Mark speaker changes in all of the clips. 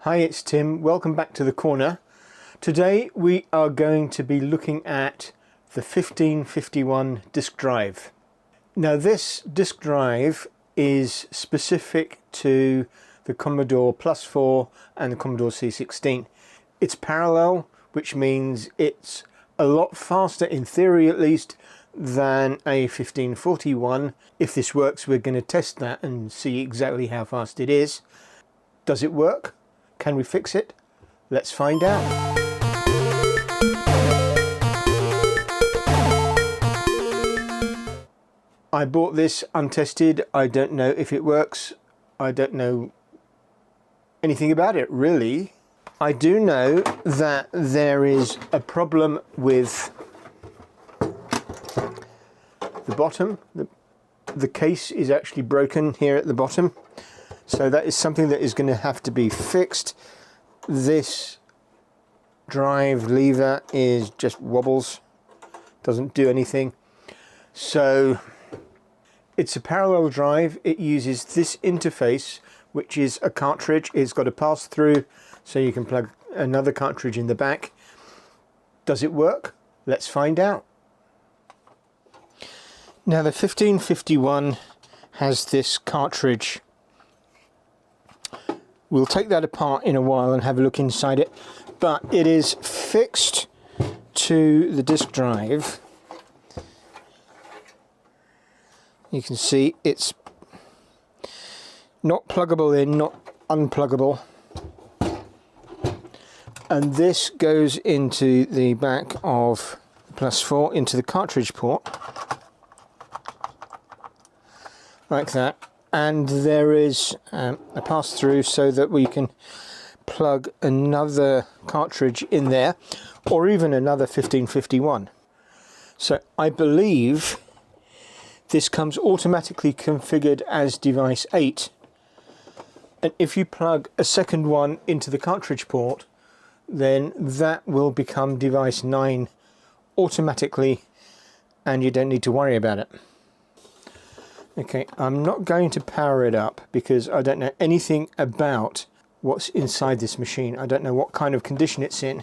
Speaker 1: Hi, it's Tim. Welcome back to the corner. Today we are going to be looking at the 1551 disk drive. Now this disk drive is specific to the Commodore Plus/4 and the Commodore C16. It's parallel, which means it's a lot faster, in theory at least, than a 1541. If this works, we're going to test that and see exactly how fast it is. Does it work? Can we fix it? Let's find out. I bought this untested. I don't know if it works. I don't know anything about it, really. I do know that there is a problem with the bottom. The case is actually broken here at the bottom. So that is something that is going to have to be fixed. This drive lever is just wobbles, doesn't do anything. So it's a parallel drive. It uses this interface, which is a cartridge. It's got a pass through, so you can plug another cartridge in the back. Does it work? Let's find out. Now the 1551 has this cartridge. We'll take that apart in a while and have a look inside it, but it is fixed to the disk drive. You can see it's not pluggable in, not unpluggable. And this goes into the back of the Plus/4 into the cartridge port, like that. And there is a pass through so that we can plug another cartridge in there, or even another 1551. So I believe this comes automatically configured as device 8, and if you plug a second one into the cartridge port, then that will become device 9 automatically, and you don't need to worry about it. Okay, I'm not going to power it up because I don't know anything about what's inside this machine. I don't know what kind of condition it's in.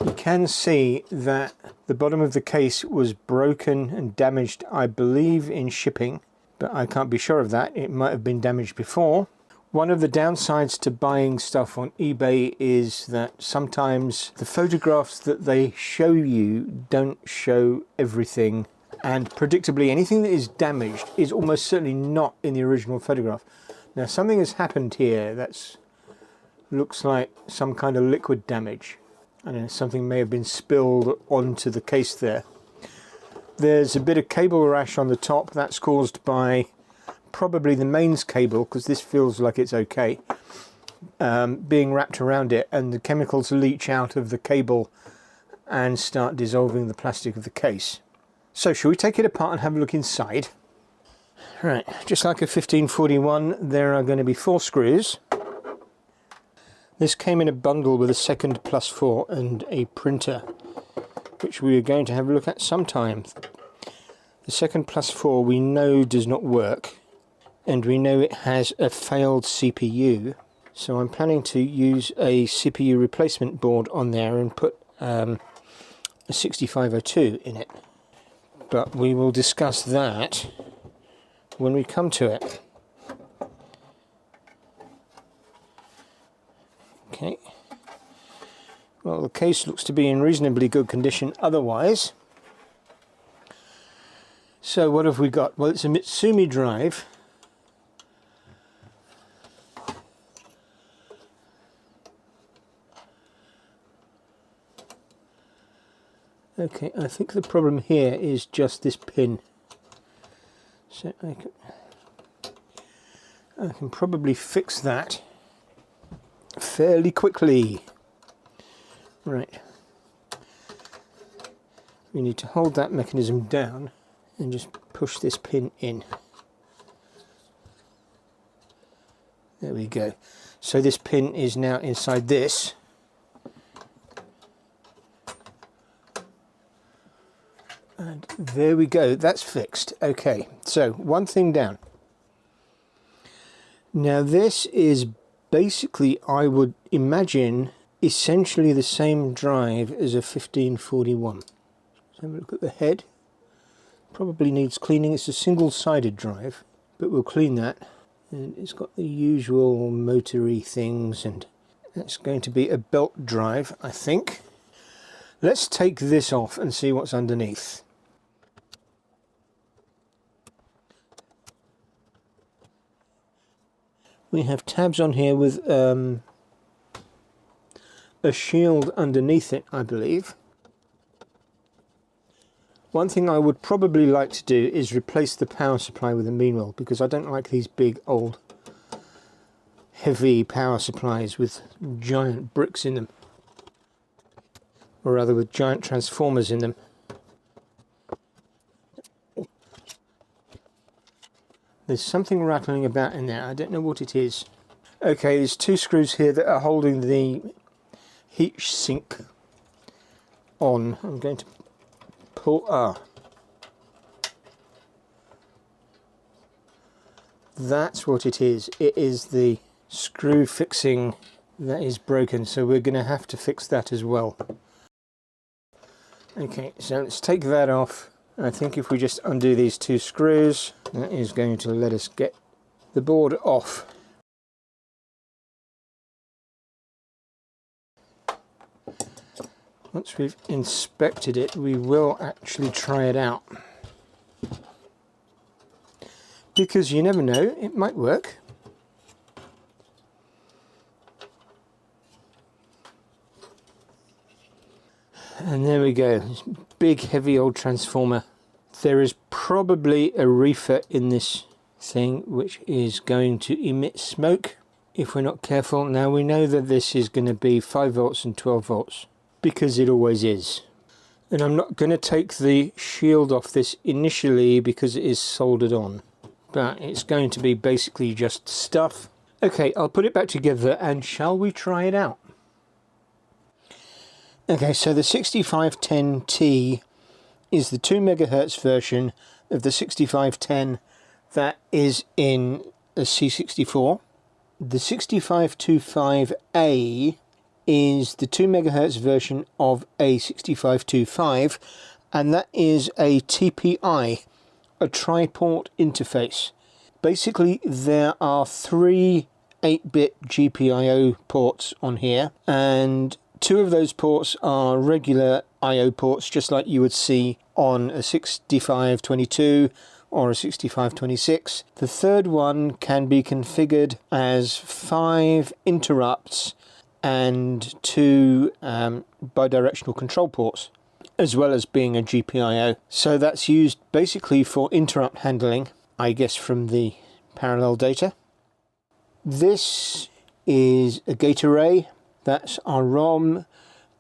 Speaker 1: You can see that the bottom of the case was broken and damaged, I believe, in shipping, but I can't be sure of that. It might have been damaged before. One of the downsides to buying stuff on eBay is that sometimes the photographs that they show you don't show everything. And predictably, anything that is damaged is almost certainly not in the original photograph. Now, something has happened here that looks like some kind of liquid damage. I don't know, something may have been spilled onto the case there. There's a bit of cable rash on the top. That's caused by probably the mains cable, because this feels like it's okay, being wrapped around it, and the chemicals leach out of the cable and start dissolving the plastic of the case. So shall we take it apart and have a look inside? Right, just like a 1541, there are going to be 4 screws. This came in a bundle with a second Plus/4 and a printer, which we are going to have a look at sometime. The second Plus/4 we know does not work, and we know it has a failed CPU, so I'm planning to use a CPU replacement board on there and put a 6502 in it. But we will discuss that when we come to it. Okay. Well, the case looks to be in reasonably good condition otherwise. So what have we got? Well, it's a Mitsumi drive. Okay, I think the problem here is just this pin. So I can probably fix that fairly quickly. Right. We need to hold that mechanism down and just push this pin in. There we go. So this pin is now inside this. And there we go, that's fixed. Okay, so one thing down. Now this is basically, I would imagine, essentially the same drive as a 1541. Let's have a look at the head. Probably needs cleaning. It's a single-sided drive, but we'll clean that. And it's got the usual motory things, and that's going to be a belt drive, I think. Let's take this off and see what's underneath. We have tabs on here with a shield underneath it, I believe. One thing I would probably like to do is replace the power supply with a Meanwell, because I don't like these big old heavy power supplies with giant bricks in them, or rather with giant transformers in them. There's something rattling about in there, I don't know what it is. Okay, there's two screws here that are holding the heat sink on. I'm going to pull, that's what it is. It is the screw fixing that is broken, so we're going to have to fix that as well. Okay, so let's take that off. I think if we just undo these two screws, that is going to let us get the board off. Once we've inspected it, we will actually try it out. Because you never know, it might work. And there we go, this big heavy old transformer. There is probably a reefer in this thing which is going to emit smoke if we're not careful. Now we know that this is going to be 5 volts and 12 volts because it always is. And I'm not going to take the shield off this initially because it is soldered on, but it's going to be basically just stuff. Okay, I'll put it back together and shall we try it out? Okay, so the 6510T is the 2 MHz version of the 6510 that is in a C64. The 6525A is the 2 MHz version of a 6525, and that is a TPI, a tri-port interface. Basically, there are 3 8-bit GPIO ports on here, and 2 of those ports are regular I/O ports, just like you would see on a 6522 or a 6526. The third one can be configured as 5 interrupts and 2 bidirectional control ports, as well as being a GPIO. So that's used basically for interrupt handling, I guess, from the parallel data. This is a gate array. That's our ROM,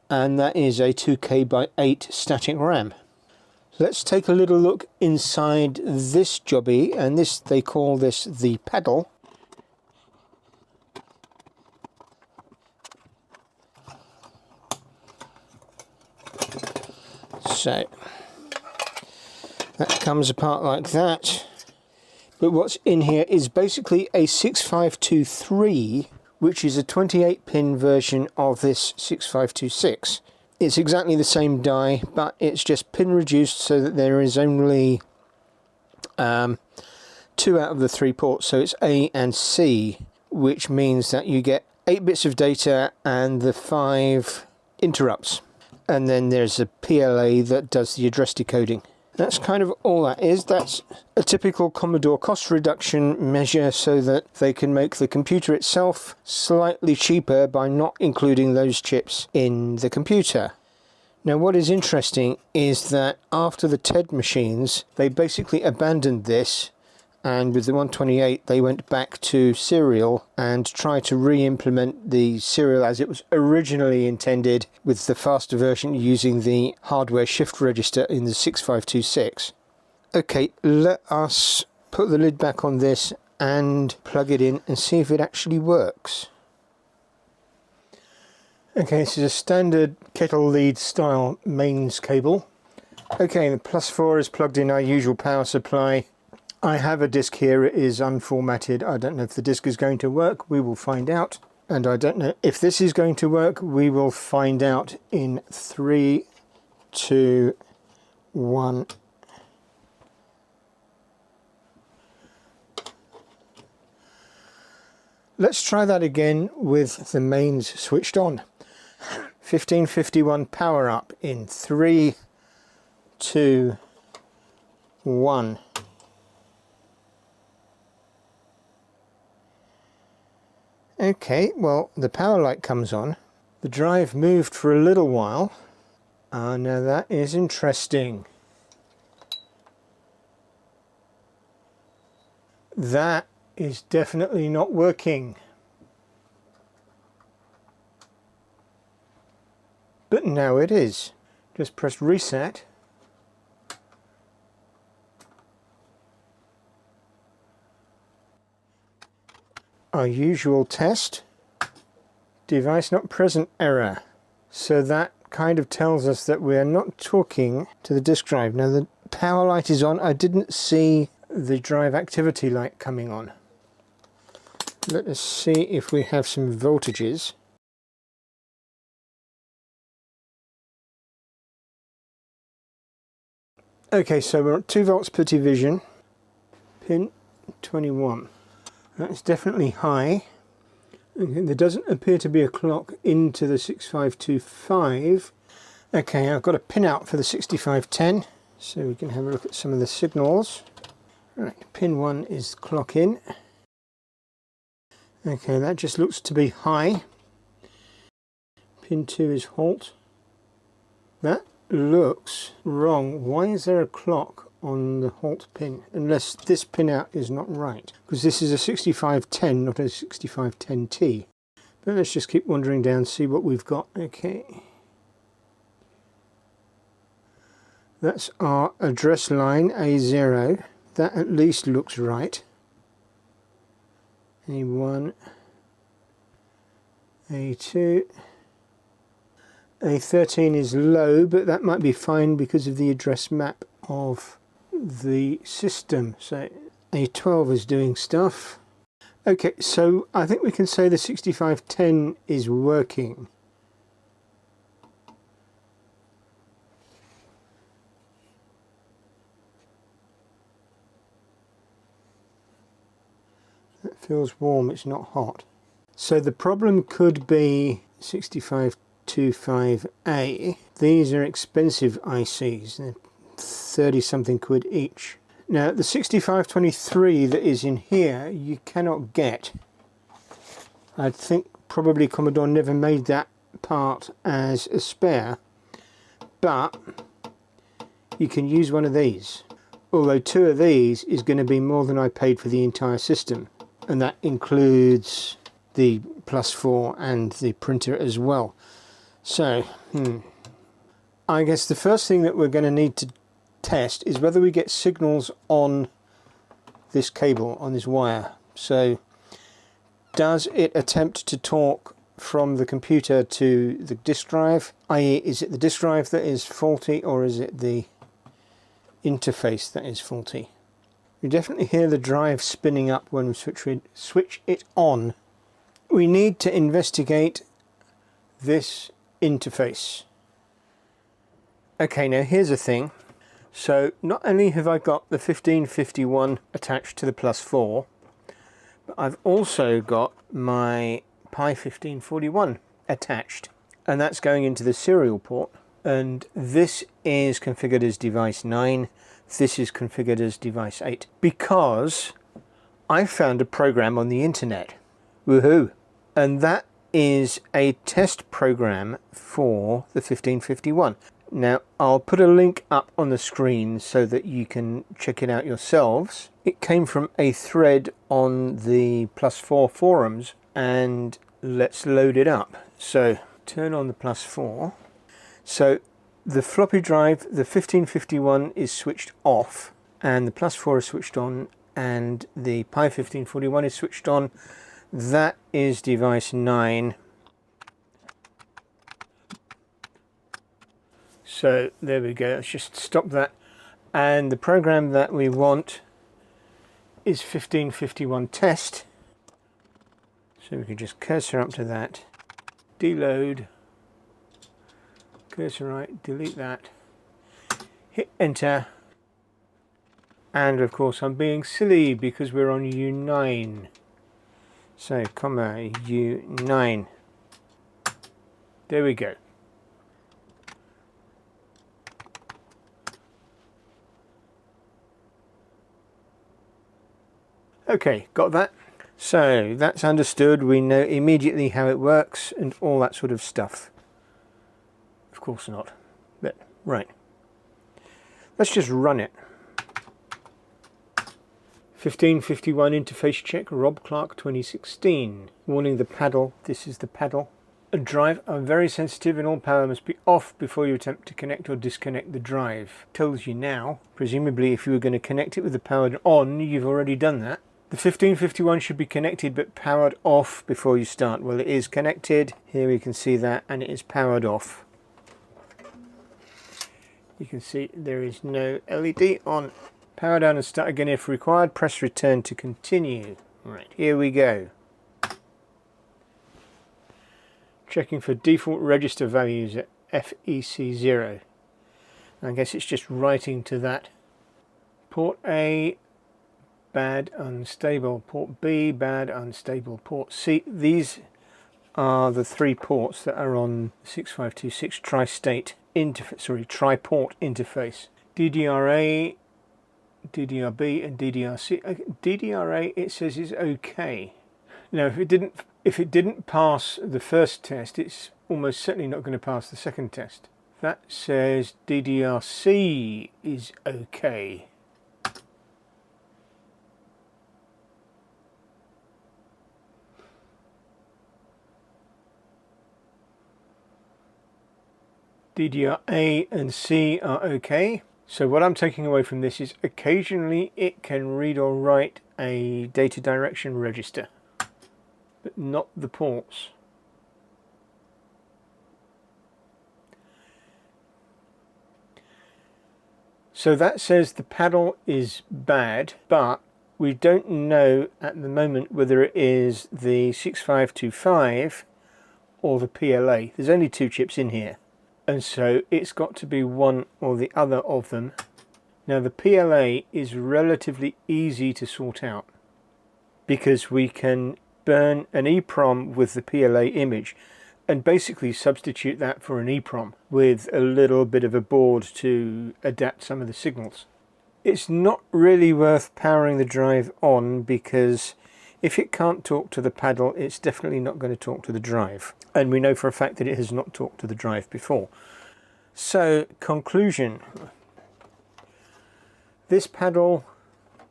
Speaker 1: and that is a 2K by 8 static RAM. Let's take a little look inside this jobby, and this, they call this the paddle. So that comes apart like that. But what's in here is basically a 6523, which is a 28-pin version of this 6526. It's exactly the same die, but it's just pin reduced so that there is only 2 out of the 3 ports, so it's A and C, which means that you get 8 bits of data and the 5 interrupts. And then there's a PLA that does the address decoding. That's kind of all that is. That's a typical Commodore cost reduction measure so that they can make the computer itself slightly cheaper by not including those chips in the computer. Now what is interesting is that after the TED machines, they basically abandoned this, and with the 128 they went back to serial and tried to re-implement the serial as it was originally intended, with the faster version using the hardware shift register in the 6526. Okay, let us put the lid back on this and plug it in and see if it actually works. Okay, this is a standard kettle lead style mains cable. Okay, the +4 is plugged in our usual power supply. I have a disc here, it is unformatted. I don't know if the disc is going to work, we will find out. And I don't know if this is going to work. We will find out in 3, 2, 1. Let's try that again with the mains switched on. 1551 power up in 3, 2, 1. Okay, well, the power light comes on. The drive moved for a little while. Ah, now that is interesting. That is definitely not working. But now it is. Just press reset. Our usual test. Device not present error. So that kind of tells us that we're not talking to the disk drive. Now the power light is on. I didn't see the drive activity light coming on. Let us see if we have some voltages. Okay, so we're at 2 volts per division. Pin 21. That's definitely high. Okay, there doesn't appear to be a clock into the 6525. Okay, I've got a pin out for the 6510, so we can have a look at some of the signals. Right, pin 1 is clock in. Okay, that just looks to be high. Pin 2 is halt. That looks wrong. Why is there a clock on the halt pin? Unless this pin out is not right. Because this is a 6510, not a 6510T. But let's just keep wandering down, see what we've got. Okay. That's our address line, A0. That at least looks right. A1, A2, A13 is low, but that might be fine because of the address map of the system. So A12 is doing stuff. Okay, so I think we can say the 6510 is working. It feels warm, it's not hot. So the problem could be 6525A. These are expensive ICs, they're 30 something quid each. Now the 6523 that is in here you cannot get. I think probably Commodore never made that part as a spare, but you can use one of these. Although 2 of these is going to be more than I paid for the entire system. And that includes the +4 and the printer as well. So, I guess the first thing that we're going to need to test is whether we get signals on this cable, on this wire. So, does it attempt to talk from the computer to the disk drive? i.e., is it the disk drive that is faulty, or is it the interface that is faulty? You definitely hear the drive spinning up when we switch it on. We need to investigate this interface. Okay, now here's the thing. So not only have I got the 1551 attached to the +4, but I've also got my Pi 1541 attached, and that's going into the serial port. And this is configured as device 9. This is configured as device 8 because I found a program on the internet. Woohoo! And that is a test program for the 1551. Now I'll put a link up on the screen so that you can check it out yourselves. It came from a thread on the +4 forums, and let's load it up. So turn on the +4. So the floppy drive, the 1551 is switched off, and the +4 is switched on, and the Pi 1541 is switched on. That is device 9. So there we go, let's just stop that. And the program that we want is 1551 test. So we can just cursor up to that, deload, cursor right, delete that, hit enter, and of course I'm being silly because we're on U9. So, comma, U9. There we go. Okay, got that? So, that's understood. We know immediately how it works and all that sort of stuff. Of course not. But, right. Let's just run it. 1551 interface check, Rob Clark 2016. Warning the paddle, this is the paddle. A drive are very sensitive and all power must be off before you attempt to connect or disconnect the drive. Tells you now. Presumably if you were going to connect it with the powered on, you've already done that. The 1551 should be connected but powered off before you start. Well, it is connected. Here we can see that, and it is powered off. You can see there is no LED on. Power down and start again if required. Press return to continue. Right, here we go. Checking for default register values at FEC0. I guess it's just writing to that. Port A, bad, unstable. Port B, bad, unstable. Port C. These are the three ports that are on 6526 tri-state interface. Sorry, tri-port interface. DDRA, DDRB and DDRC. DDRA it says is okay. Now if it didn't pass the first test, it's almost certainly not going to pass the second test. That says DDRC is okay. DDRA and C are okay. So what I'm taking away from this is occasionally it can read or write a data direction register, but not the ports. So that says the paddle is bad, but we don't know at the moment whether it is the 6525 or the PLA. There's only two chips in here. And so it's got to be one or the other of them. Now the PLA is relatively easy to sort out because we can burn an EEPROM with the PLA image and basically substitute that for an EEPROM with a little bit of a board to adapt some of the signals. It's not really worth powering the drive on because if it can't talk to the paddle, it's definitely not going to talk to the drive. And we know for a fact that it has not talked to the drive before. So, conclusion. This paddle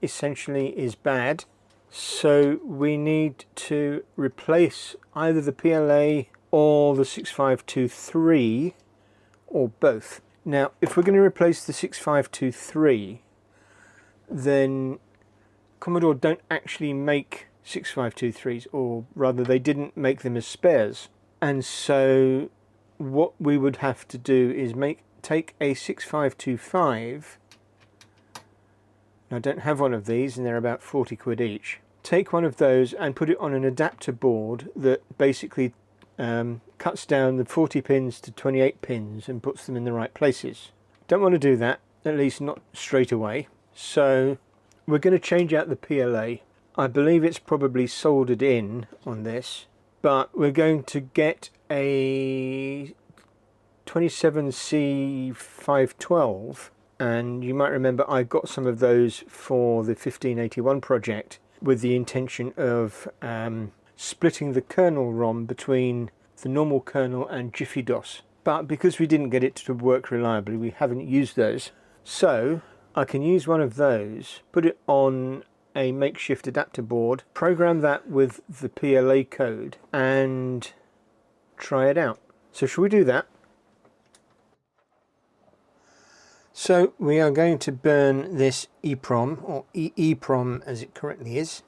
Speaker 1: essentially is bad. So we need to replace either the PLA or the 6523 or both. Now, if we're going to replace the 6523, then Commodore don't actually make 6523s, or rather they didn't make them as spares. And so what we would have to do is take a 6525. I don't have one of these and they're about 40 quid each. Take one of those and put it on an adapter board that basically cuts down the 40 pins to 28 pins and puts them in the right places. Don't want to do that, at least not straight away. So we're going to change out the PLA. I believe it's probably soldered in on this, but we're going to get a 27C512, and you might remember I got some of those for the 1581 project with the intention of splitting the kernel ROM between the normal kernel and Jiffy DOS. But because we didn't get it to work reliably, we haven't used those. So I can use one of those, put it on a makeshift adapter board, program that with the PLA code and try it out. So shall we do that? So we are going to burn this EEPROM, or EEPROM as it currently is.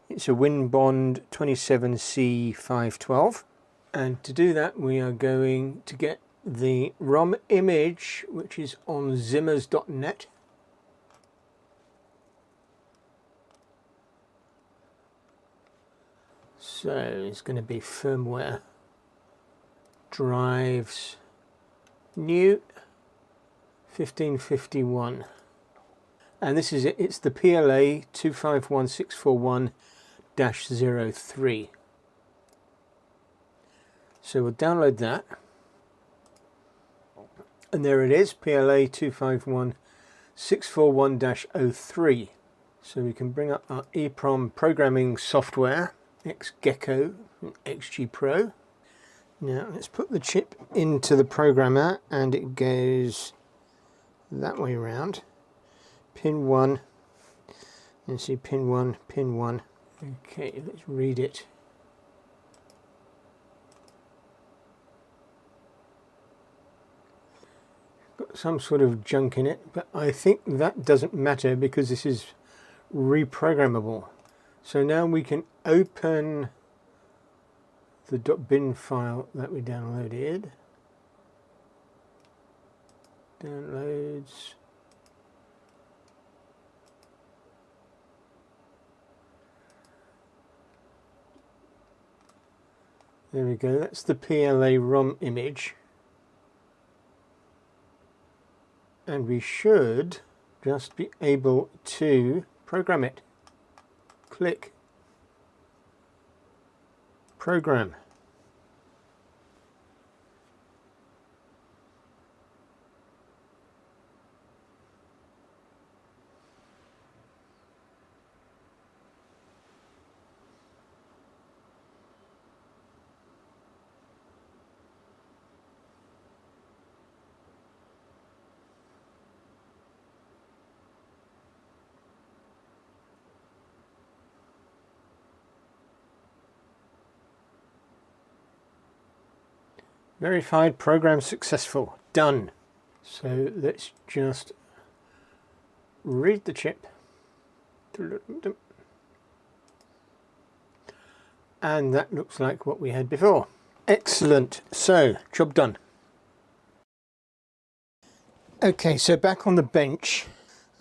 Speaker 1: It's a WinBond 27C512, and to do that we are going to get the ROM image, which is on zimmers.net. So it's going to be firmware, drives, new 1551, and this is it. It's the PLA 251641-03. So we'll download that, and there it is, PLA 251641-03. So we can bring up our EEPROM programming software, XGecko and XGPro. Now let's put the chip into the programmer, and it goes that way around. Pin 1, and see pin 1, pin 1. Okay, let's read it. Got some sort of junk in it, but I think that doesn't matter because this is reprogrammable. So now we can open the .bin file that we downloaded. Downloads. There we go, that's the PLA ROM image. And we should just be able to program it. Click. Program. Verified program successful. Done. So let's just read the chip. And that looks like what we had before. Excellent. So, job done. Okay, so back on the bench.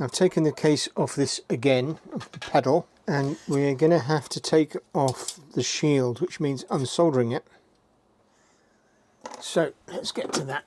Speaker 1: I've taken the case off this again, of the paddle, and we're going to have to take off the shield, which means unsoldering it. So let's get to that.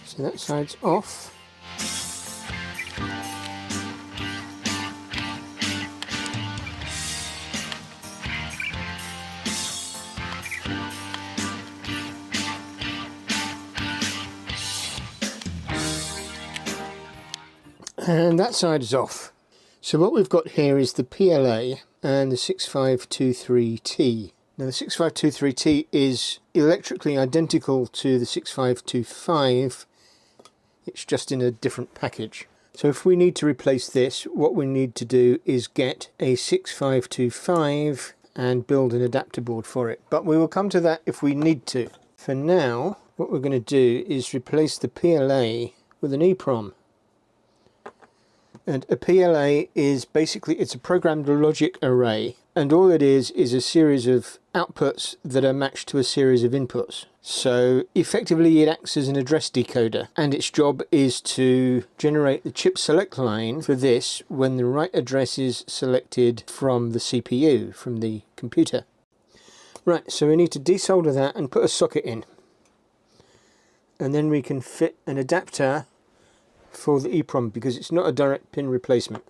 Speaker 1: So that side's off. And that side is off. So what we've got here is the PLA and the 6523T. Now the 6523T is electrically identical to the 6525. It's just in a different package. So if we need to replace this, what we need to do is get a 6525 and build an adapter board for it. But we will come to that if we need to. For now, what we're going to do is replace the PLA with an EEPROM. And a PLA is basically, it's a programmed logic array, and all it is a series of outputs that are matched to a series of inputs. So effectively it acts as an address decoder, and its job is to generate the chip select line for this when the right address is selected from the CPU, from the computer. Right, so we need to desolder that and put a socket in. And then we can fit an adapter for the EEPROM, because it's not a direct pin replacement.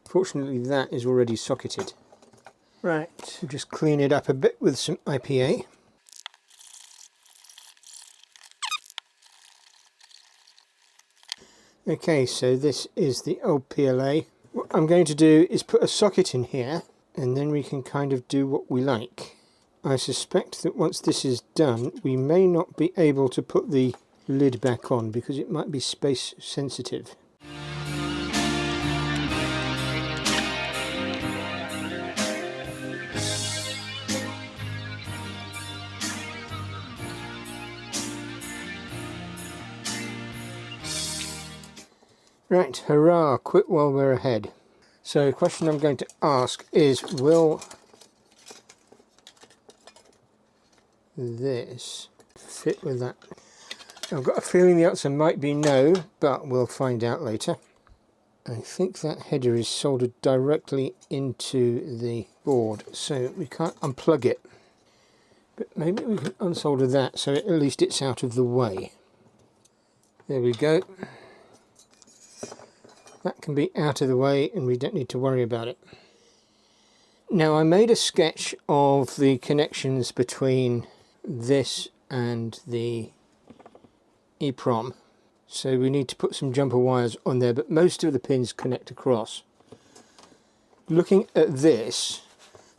Speaker 1: Fortunately that is already socketed. Right, we'll just clean it up a bit with some IPA. Okay, so this is the old PLA. What I'm going to do is put a socket in here, and then we can kind of do what we like. I suspect that once this is done, we may not be able to put the lid back on because it might be space sensitive. Right, hurrah, quit while we're ahead. So the question I'm going to ask is, will this fit with that? I've got a feeling the answer might be no, but we'll find out later. I think that header is soldered directly into the board, so we can't unplug it. But maybe we can unsolder that so at least it's out of the way. There we go. That can be out of the way and we don't need to worry about it. Now I made a sketch of the connections between this and the EEPROM. So we need to put some jumper wires on there, but most of the pins connect across. Looking at this,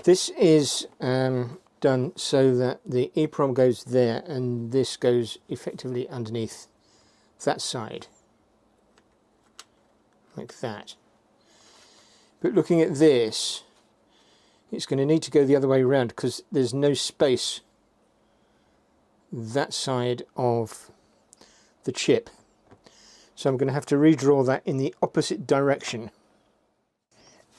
Speaker 1: this is done so that the EEPROM goes there and this goes effectively underneath that side. Like that. But looking at this, it's going to need to go the other way around because there's no space that side of the chip. So I'm going to have to redraw that in the opposite direction.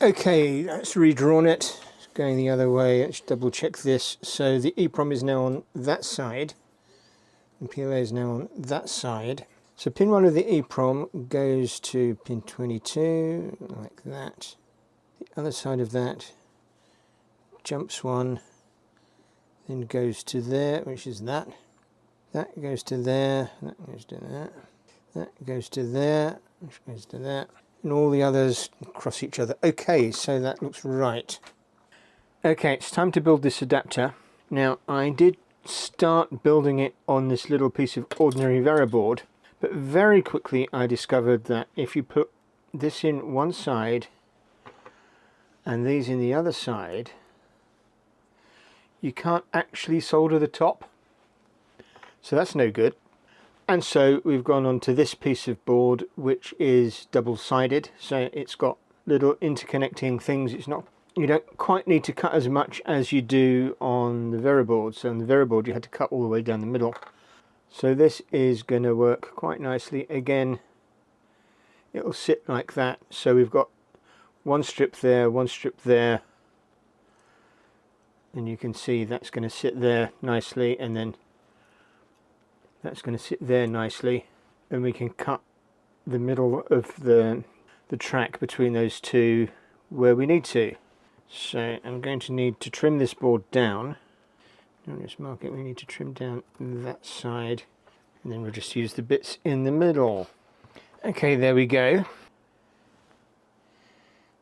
Speaker 1: Okay, that's redrawn it. It's going the other way. Let's double check this. So the EEPROM is now on that side and PLA is now on that side. So pin 1 of the EEPROM goes to pin 22, like that. The other side of that jumps one, then goes to there, which is that. That goes to there, that goes to that. That goes to there, which goes to that. And all the others cross each other. Okay, so that looks right. Okay, it's time to build this adapter. Now, I did start building it on this little piece of ordinary Veriboard. But very quickly I discovered that if you put this in one side and these in the other side, you can't actually solder the top. So that's no good. And so we've gone on to this piece of board which is double-sided. So it's got little interconnecting things. It's not, you don't quite need to cut as much as you do on the Veriboard. So on the Veriboard you had to cut all the way down the middle. So this is going to work quite nicely. Again, it'll sit like that. So we've got one strip there, and you can see that's going to sit there nicely, and then that's going to sit there nicely, and we can cut the middle of the track between those two where we need to. So I'm going to need to trim this board down. I'll just mark it, we need to trim down that side and then we'll just use the bits in the middle. Okay, there we go.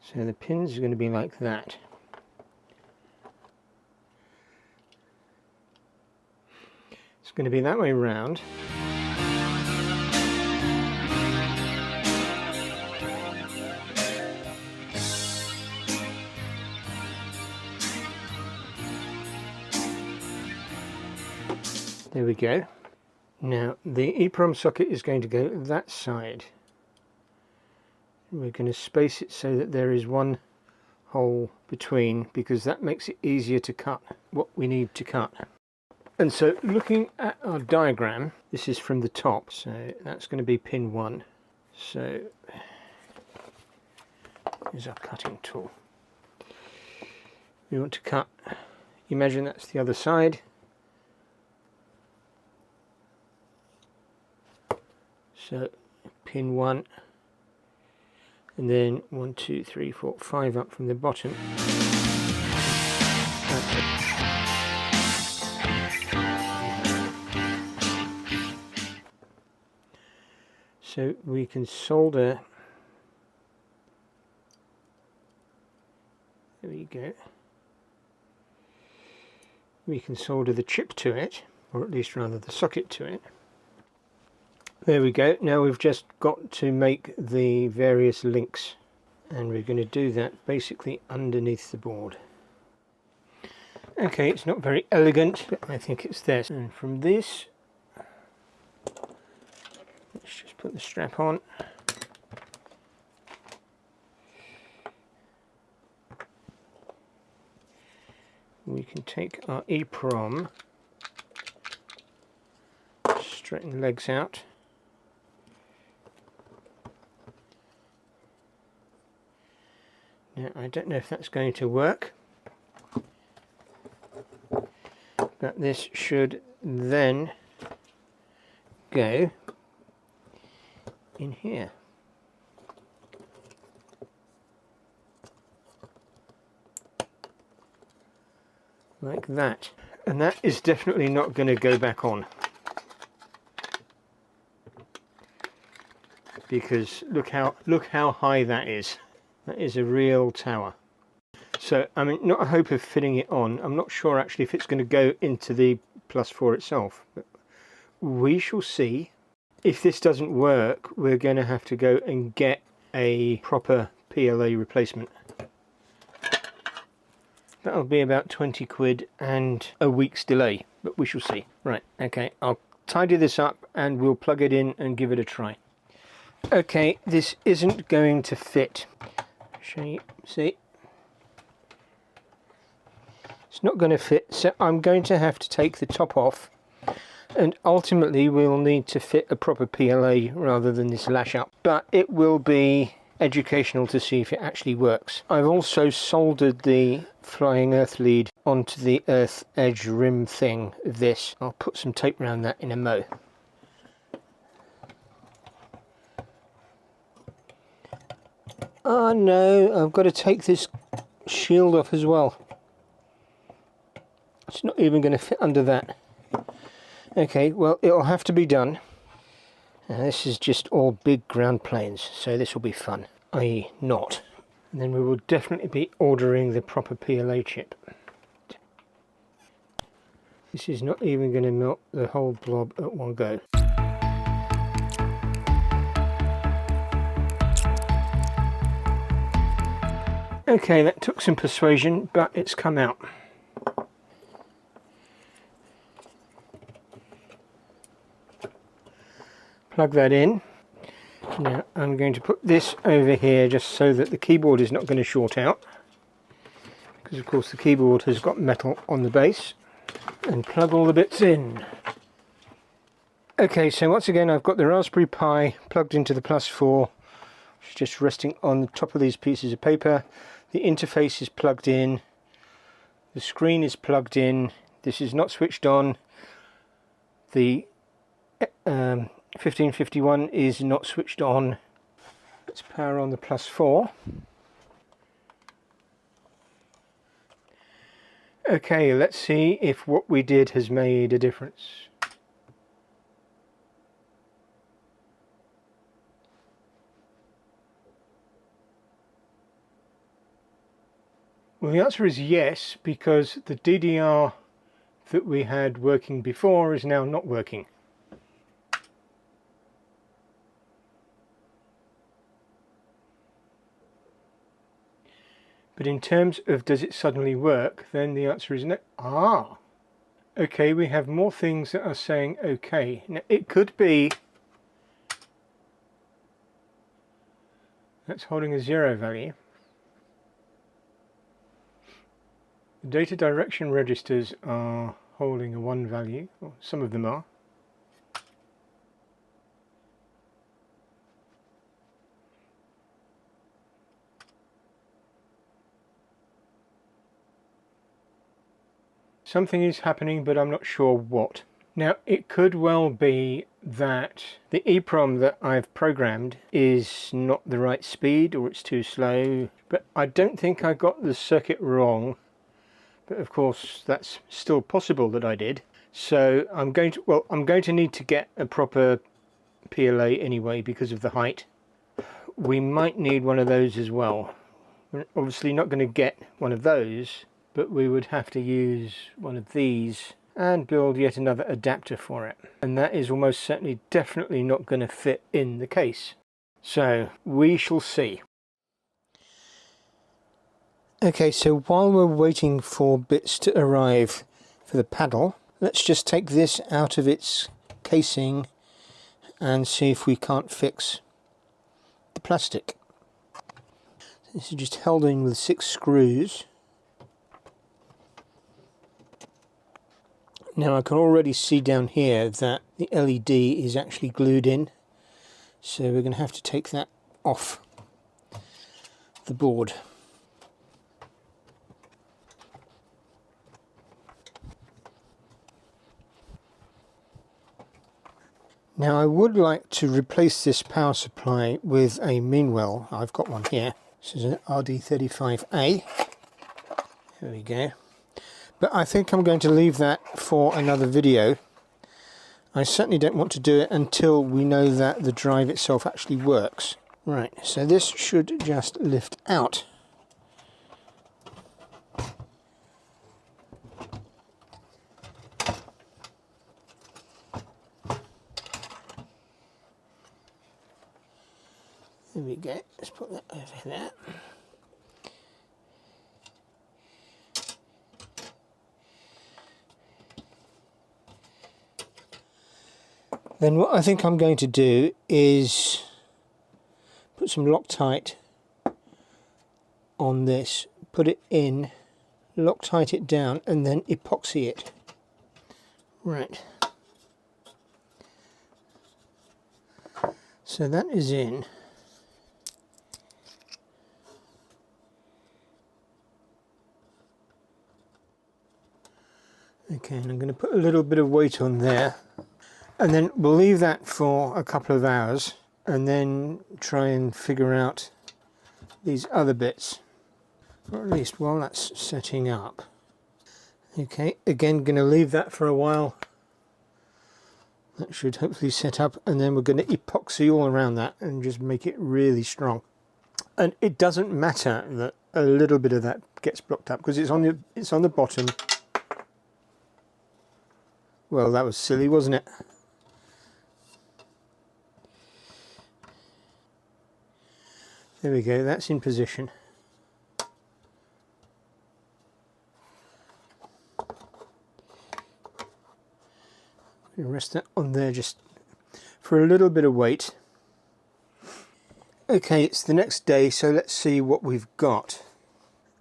Speaker 1: So the pins are going to be like that. It's going to be that way round. There we go. Now the EEPROM socket is going to go that side. We're going to space it so that there is one hole between, because that makes it easier to cut what we need to cut. And so looking at our diagram, this is from the top, so that's going to be pin 1. So here's our cutting tool. We want to cut, imagine that's the other side. So pin 1, and then 1, 2, 3, 4, 5 up from the bottom. That's it. So we can solder, there we go, we can solder the chip to it, or at least rather the socket to it. There we go. Now we've just got to make the various links, and we're going to do that basically underneath the board. Okay, it's not very elegant, but I think it's there. And from this, let's just put the strap on. We can take our EEPROM, straighten the legs out. don't know if that's going to work, but this should then go in here. Like that. And that is definitely not going to go back on. Because look how high that is. That is a real tower. So I mean, not a hope of fitting it on. I'm not sure actually if it's going to go into the +4 itself. But we shall see. If this doesn't work, we're going to have to go and get a proper PLA replacement. That'll be about 20 quid and a week's delay, but we shall see. Right, okay, I'll tidy this up and we'll plug it in and give it a try. Okay, this isn't going to fit. Show you, see? It's not going to fit, so I'm going to have to take the top off, and ultimately we'll need to fit a proper PLA rather than this lash up. But it will be educational to see if it actually works. I've also soldered the flying earth lead onto the earth edge rim thing of this. I'll put some tape around that in a mo. Oh no, I've got to take this shield off as well. It's not even going to fit under that. Okay, well, it'll have to be done. Now, this is just all big ground planes, so this will be fun. I.e. not. And then we will definitely be ordering the proper PLA chip. This is not even going to melt the whole blob at one go. Okay, that took some persuasion, but it's come out. Plug that in. Now I'm going to put this over here just so that the keyboard is not going to short out, because of course the keyboard has got metal on the base, and plug all the bits in. Okay, so once again I've got the Raspberry Pi plugged into the +4, which is just resting on the top of these pieces of paper. The interface is plugged in, the screen is plugged in, this is not switched on, the 1551 is not switched on. Let's power on the +4. Okay, let's see if what we did has made a difference. Well, the answer is yes, because the DDR that we had working before is now not working. But in terms of does it suddenly work, then the answer is no. Ah! Okay, we have more things that are saying okay. Now, it could be that's holding a 0 value. The data direction registers are holding a 1 value, or some of them are. Something is happening, but I'm not sure what. Now, it could well be that the EEPROM that I've programmed is not the right speed, or it's too slow, but I don't think I got the circuit wrong. But of course, that's still possible that I did. So I'm going to need to get a proper PLA anyway because of the height. We might need one of those as well. We're obviously not going to get one of those, but we would have to use one of these and build yet another adapter for it. And that is almost certainly definitely not going to fit in the case. So we shall see. Okay, so while we're waiting for bits to arrive for the paddle, let's just take this out of its casing and see if we can't fix the plastic. This is just held in with 6 screws. Now I can already see down here that the LED is actually glued in, so we're going to have to take that off the board. Now I would like to replace this power supply with a Meanwell. I've got one here. This is an RD35A. There we go. But I think I'm going to leave that for another video. I certainly don't want to do it until we know that the drive itself actually works. Right, so this should just lift out. There we go, let's put that over there. Then what I think I'm going to do is put some Loctite on this, put it in, Loctite it down, and then epoxy it. Right. So that is in. Okay, and I'm going to put a little bit of weight on there, and then we'll leave that for a couple of hours and then try and figure out these other bits, or at least while that's setting up. Okay, again, going to leave that for a while. That should hopefully set up, and then we're going to epoxy all around that and just make it really strong. And it doesn't matter that a little bit of that gets blocked up because it's on the bottom. Well, that was silly, wasn't it? There we go, that's in position. I'm going to rest that on there just for a little bit of weight. Okay, it's the next day, so let's see what we've got.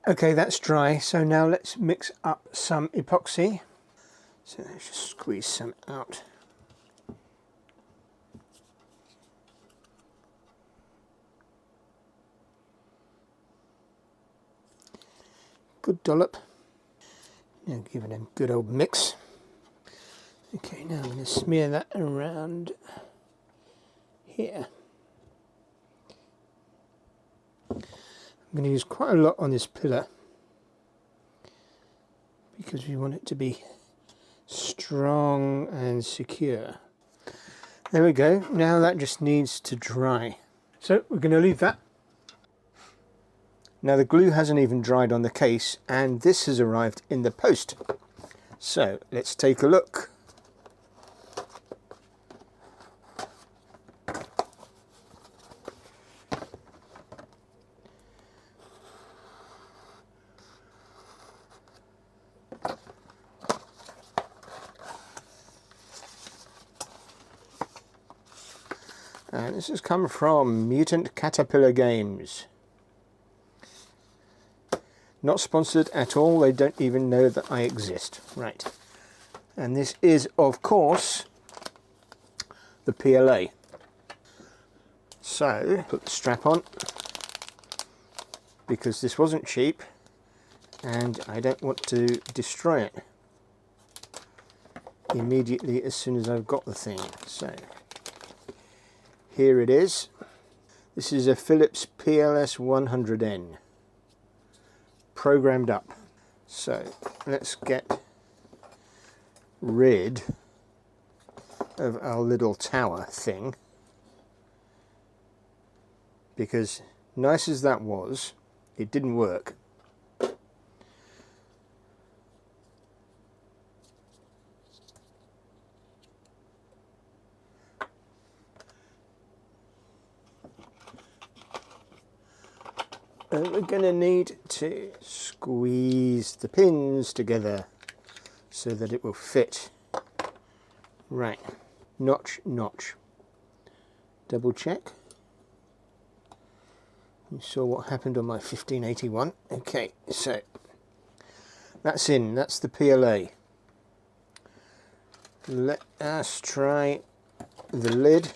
Speaker 1: Okay, that's dry, so now let's mix up some epoxy. So let's just squeeze some out. Good dollop. Now give it a good old mix. Okay, now I'm going to smear that around here. I'm going to use quite a lot on this pillar because we want it to be strong and secure. There we go. Now that just needs to dry. So we're going to leave that. Now the glue hasn't even dried on the case, and this has arrived in the post. So let's take a look. And this has come from Mutant Caterpillar Games. Not sponsored at all, they don't even know that I exist. Right. And this is, of course, the PLA. So, put the strap on, because this wasn't cheap, and I don't want to destroy it immediately as soon as I've got the thing. So, here it is. This is a Philips PLS 100N. Programmed up. So let's get rid of our little tower thing, because nice as that was, it didn't work. And we're going to need to squeeze the pins together so that it will fit. Right, notch, notch. Double check. You saw what happened on my 1581. Okay, so that's in, that's the PLA. Let us try the lid.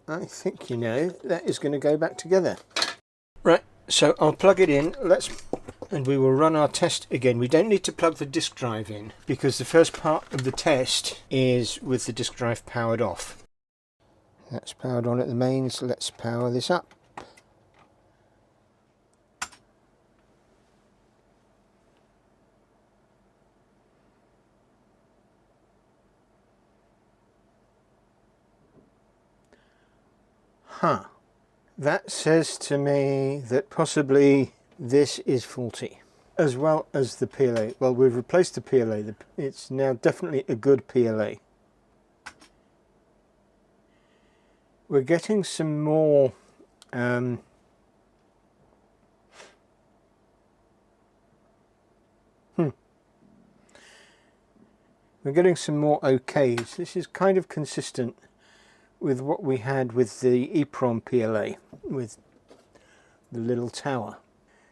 Speaker 1: I think, you know, that is going to go back together. Right, so I'll plug it in. Let's and we will run our test again. We don't need to plug the disk drive in because the first part of the test is with the disk drive powered off. That's powered on at the mains. Let's power this up. Huh. That says to me that possibly this is faulty, as well as the PLA. Well, we've replaced the PLA. It's now definitely a good PLA. We're getting some more we're getting some more OKs. This is kind of consistent with what we had with the EEPROM PLA, with the little tower.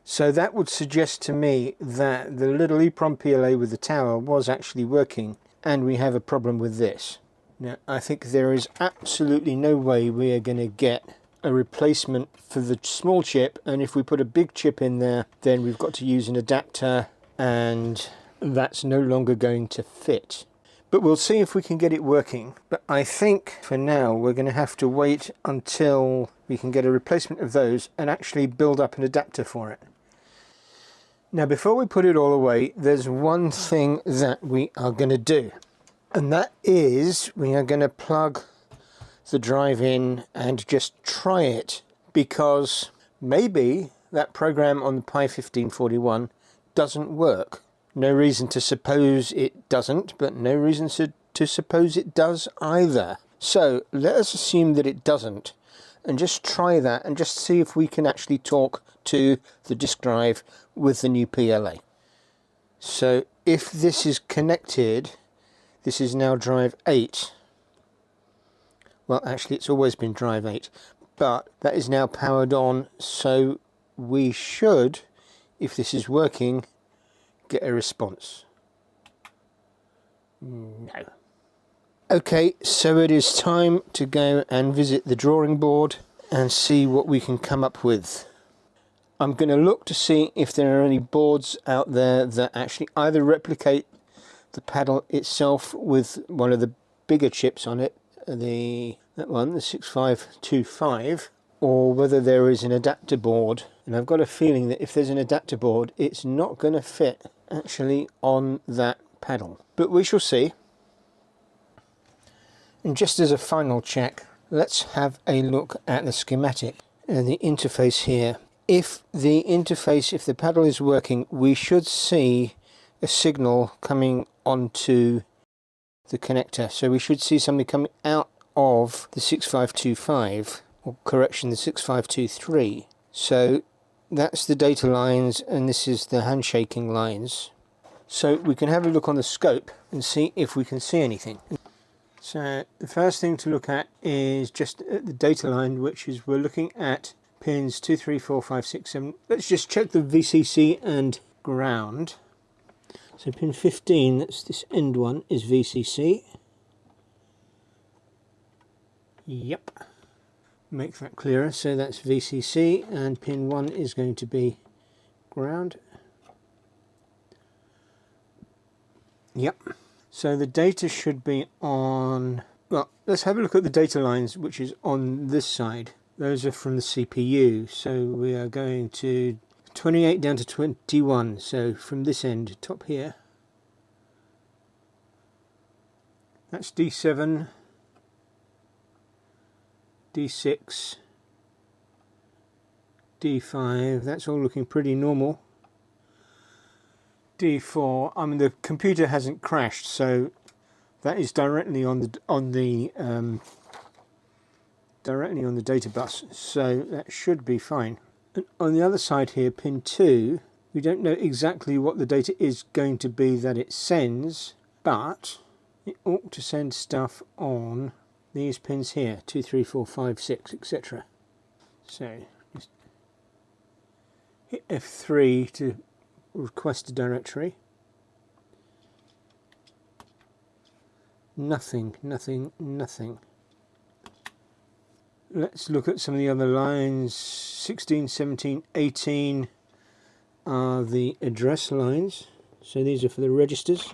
Speaker 1: So that would suggest to me that the little EEPROM PLA with the tower was actually working, and we have a problem with this. Now, I think there is absolutely no way we are going to get a replacement for the small chip, and if we put a big chip in there, then we've got to use an adapter, and that's no longer going to fit. But we'll see if we can get it working. But I think for now we're going to have to wait until we can get a replacement of those and actually build up an adapter for it. Now, before we put it all away, there's one thing that we are going to do, and that is we are going to plug the drive in and just try it, because maybe that program on the Pi 1541 doesn't work. No reason to suppose it doesn't, but no reason to suppose it does either. So let us assume that it doesn't, and just try that and just see if we can actually talk to the disk drive with the new PLA. So if this is connected, this is now drive 8. Well, actually it's always been drive 8, but that is now powered on, so we should, if this is working, get a response. No. Okay, so it is time to go and visit the drawing board and see what we can come up with. I'm going to look to see if there are any boards out there that actually either replicate the paddle itself with one of the bigger chips on it, that one, the 6525, or whether there is an adapter board. And I've got a feeling that if there's an adapter board, it's not going to fit actually on that paddle, but we shall see. And just as a final check, let's have a look at the schematic and the interface here. If the paddle is working, we should see a signal coming onto the connector, so we should see something coming out of the 6525, or correction, the 6523. So that's the data lines, and this is the handshaking lines. So we can have a look on the scope and see if we can see anything. So the first thing to look at is just at the data line, which is we're looking at pins 2, 3, 4, 5, 6, 7. Let's just check the VCC and ground. So pin 15, that's this end one, is VCC. Yep. Make that clearer. So that's VCC, and pin 1 is going to be ground. Yep. So the data should be on, well, let's have a look at the data lines, which is on this side. Those are from the CPU. So we are going to 28 down to 21. So from this end, top here, that's D7, D6, D5, that's all looking pretty normal. D4, I mean the computer hasn't crashed, so that is directly on the data bus, so that should be fine. And on the other side here, pin 2, we don't know exactly what the data is going to be that it sends, but it ought to send stuff on these pins here, 2, 3, 4, 5, 6, etc. So just hit F3 to request a directory. Nothing, nothing, nothing. Let's look at some of the other lines. 16, 17, 18. are the address lines. So these are for the registers.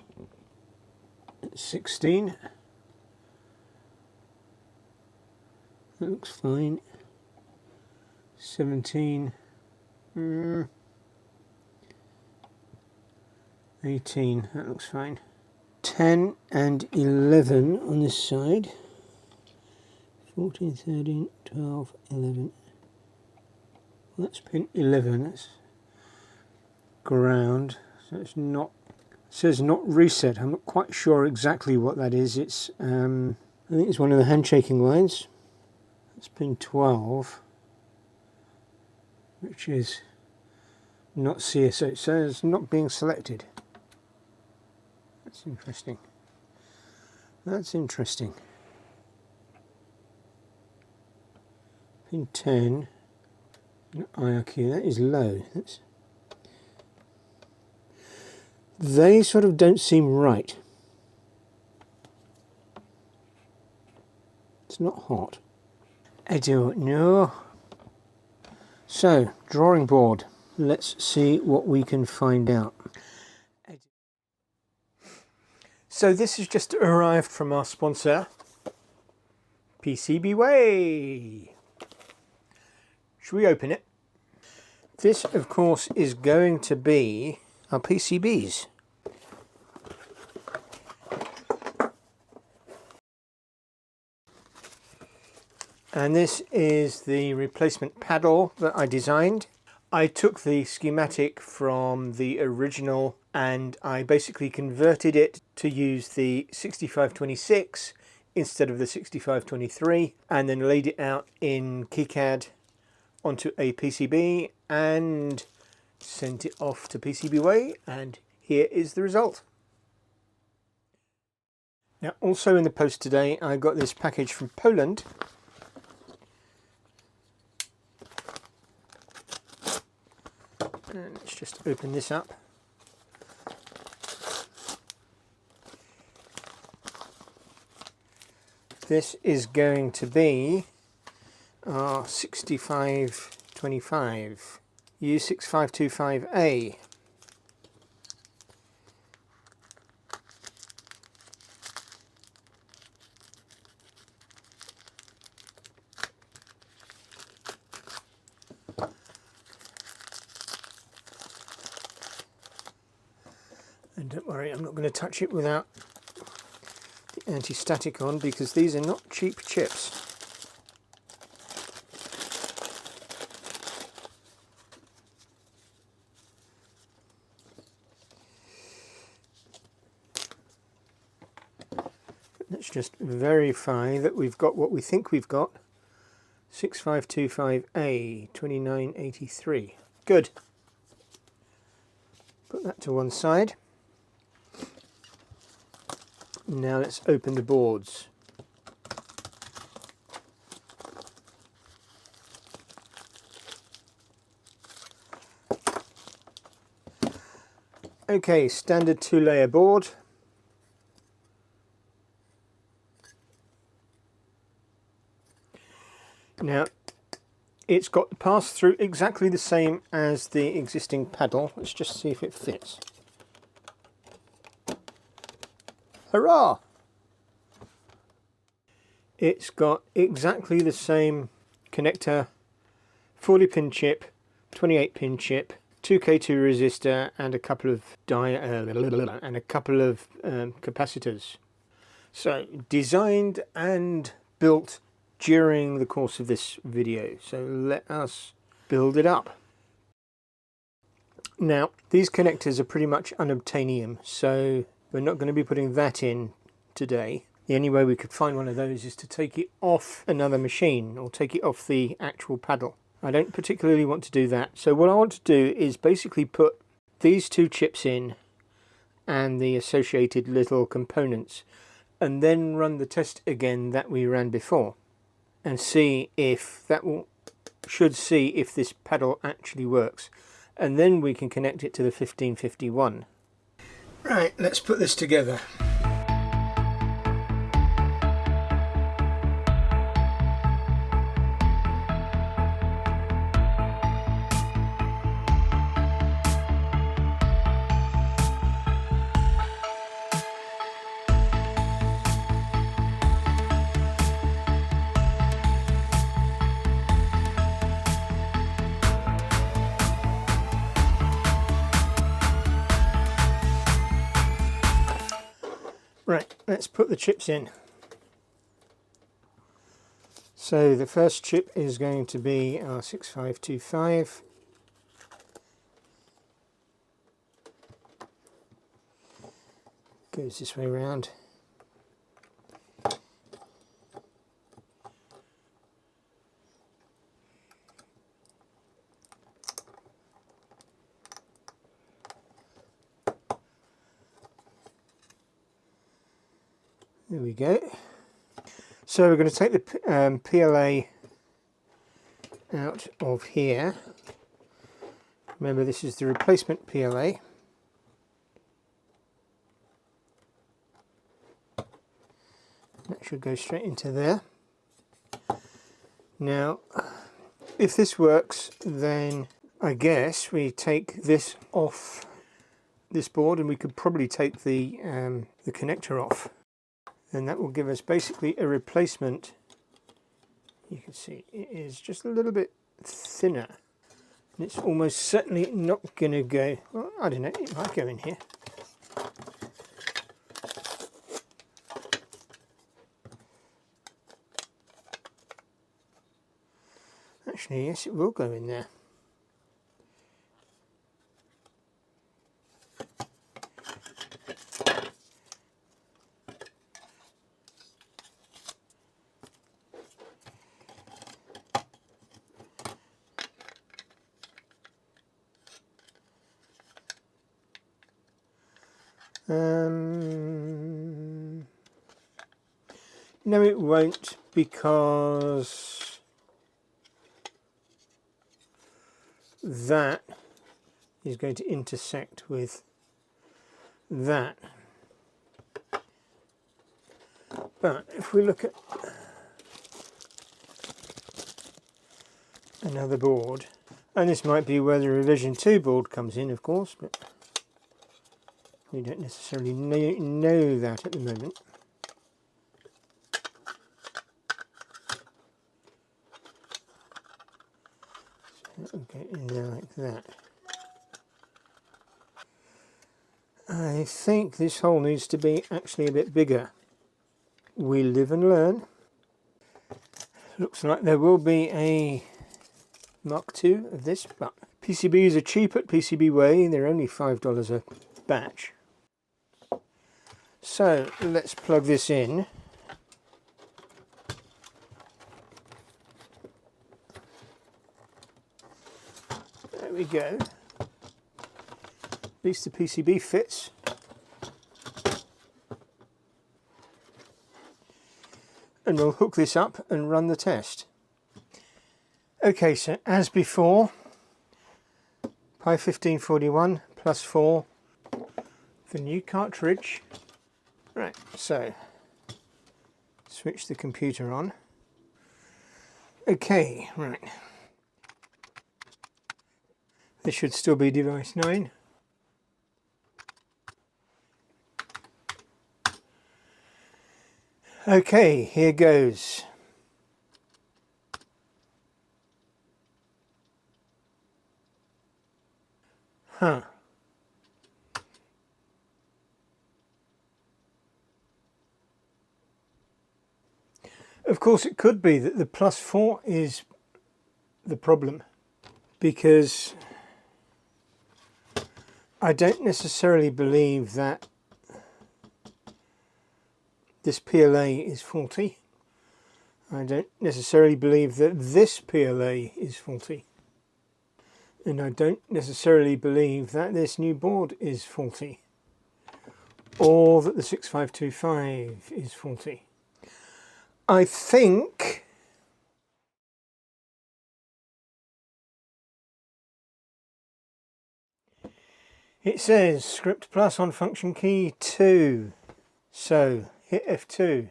Speaker 1: 16. That looks fine. 17. 18. That looks fine. 10 and 11 on this side. 14, 13, 12, 11. Well, that's pin 11. That's ground. So it's not. It says not reset. I'm not quite sure exactly what that is. It's I think it's one of the handshaking lines. That's pin 12, which is not CSO. It says not being selected. That's interesting. That's interesting. Pin 10, IRQ, that is low. They sort of don't seem right. It's not hot. I don't know. So, drawing board. Let's see what we can find out. So this has just arrived from our sponsor, PCBWay. Should we open it? This, of course, is going to be our PCBs. And this is the replacement paddle that I designed. I took the schematic from the original and I basically converted it to use the 6526 instead of the 6523, and then laid it out in KiCad onto a PCB and sent it off to PCBWay, and here is the result. Now, also in the post today, I got this package from Poland. And let's just open this up. This is going to be our 6525 U6525A. And don't worry, I'm not going to touch it without the anti-static on, because these are not cheap chips. Let's just verify that we've got what we think we've got. 6525A 2983. Good. Put that to one side. Now let's open the boards. Okay, standard 2-layer board. Now, it's got the pass-through exactly the same as the existing paddle. Let's just see if it fits. Hurrah! It's got exactly the same connector, 40-pin chip, 28-pin chip, 2K2 resistor, and a couple of capacitors. So, designed and built during the course of this video. So let us build it up. Now, these connectors are pretty much unobtainium, so we're not going to be putting that in today. The only way we could find one of those is to take it off another machine or take it off the actual paddle. I don't particularly want to do that. So what I want to do is basically put these two chips in and the associated little components, and then run the test again that we ran before, and see if should see if this paddle actually works, and then we can connect it to the 1551. Right, let's put this together. Right, let's put the chips in. So the first chip is going to be our 6525. Goes this way around. There we go. So we're going to take the PLA out of here. Remember, this is the replacement PLA. That should go straight into there. Now, if this works, then I guess we take this off this board, and we could probably take the connector off. And that will give us basically a replacement. You can see it is just a little bit thinner. And it's almost certainly not going to go, well, I don't know, it might go in here. Actually, yes, it will go in there. No, it won't, because that is going to intersect with that. But if we look at another board, and this might be where the revision 2 board comes in, of course, but we don't necessarily know that at the moment. Okay, in there like that. I think this hole needs to be actually a bit bigger. We live and learn. Looks like there will be a Mark II of this, but PCBs are cheap at PCBWay. They're only $5 a batch. So let's plug this in. There we go. At least the PCB fits. And we'll hook this up and run the test. Okay, so as before, Pi 1541 plus 4, the new cartridge. Right, so switch the computer on. Okay, right. This should still be device 9. Okay, here goes. Huh. Of course, it could be that the plus 4 is the problem, because I don't necessarily believe that this PLA is faulty. I don't necessarily believe that this PLA is faulty. And I don't necessarily believe that this new board is faulty, or that the 6525 is faulty. I think it says script plus on function key 2. So hit F2.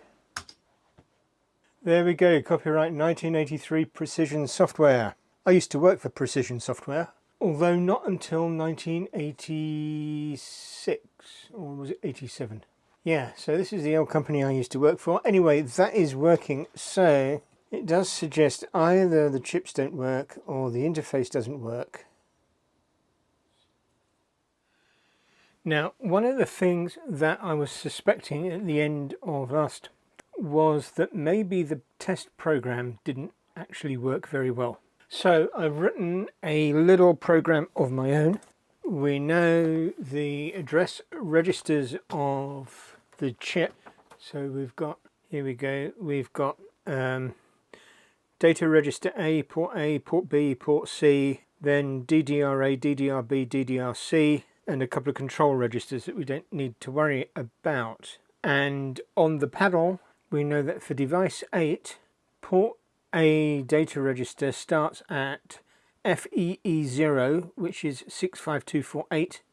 Speaker 1: There we go, copyright 1983 Precision Software. I used to work for Precision Software, although not until 1986, or was it 87? Yeah, so this is the old company I used to work for. Anyway, that is working, so it does suggest either the chips don't work or the interface doesn't work. Now, one of the things that I was suspecting at the end of last was that maybe the test program didn't actually work very well. So I've written a little program of my own. We know the address registers of the chip. So we've got, here we go, we've got data register A, Port B, Port C, then DDR-A, DDR-B, DDR-C, and a couple of control registers that we don't need to worry about. And on the paddle, we know that for device 8, port A data register starts at FEE0, which is 65248,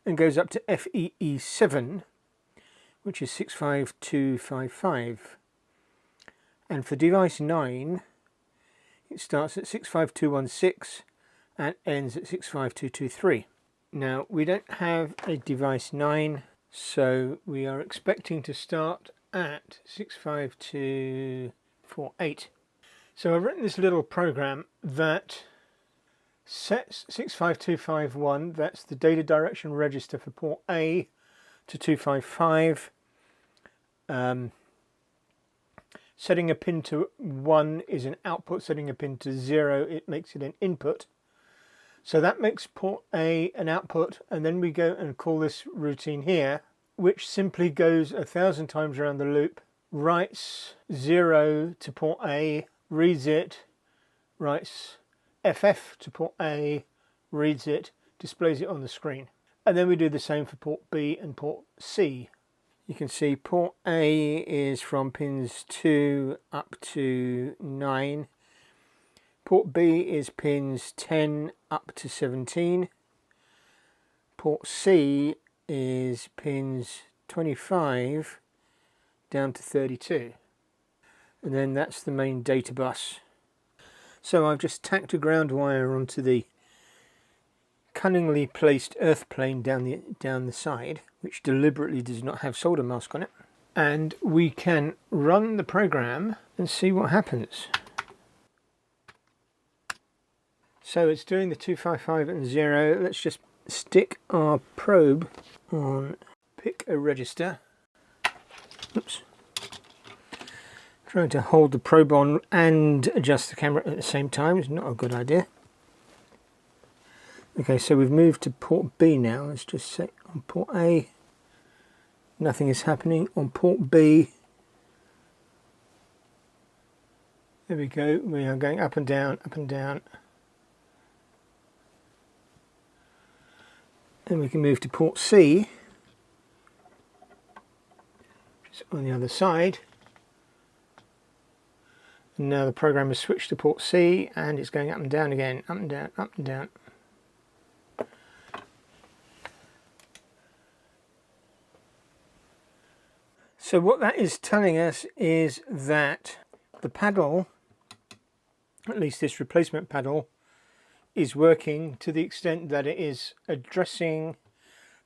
Speaker 1: and goes up to FEE7, which is 65255. And for device 9, it starts at 65216 and ends at 65223. Now, we don't have a device 9, so we are expecting to start at 65248. So I've written this little program that sets 65251, that's the data direction register for port A, to 255. Setting a pin to 1 is an output, setting a pin to 0, it makes it an input. So that makes port A an output, and then we go and call this routine here, which simply goes 1,000 times around the loop, writes 0 to port A, reads it, writes FF to port A, reads it, displays it on the screen. And then we do the same for port B and port C. You can see port A is from pins 2 up to 9. Port B is pins 10 up to 17. Port C is pins 25 down to 32. And then that's the main data bus. So I've just tacked a ground wire onto the cunningly placed earth plane down the side, which deliberately does not have solder mask on it. And we can run the program and see what happens. So it's doing the 255 and 0. Let's just stick our probe on, pick a register. Oops. Trying to hold the probe on and adjust the camera at the same time is not a good idea. Okay, so we've moved to port B now. Let's just say on port A, nothing is happening. On port B, there we go. We are going up and down, up and down. Then we can move to port C, which is on the other side. And now the program has switched to port C and it's going up and down again, up and down, up and down. So what that is telling us is that the paddle, at least this replacement paddle, is working to the extent that it is addressing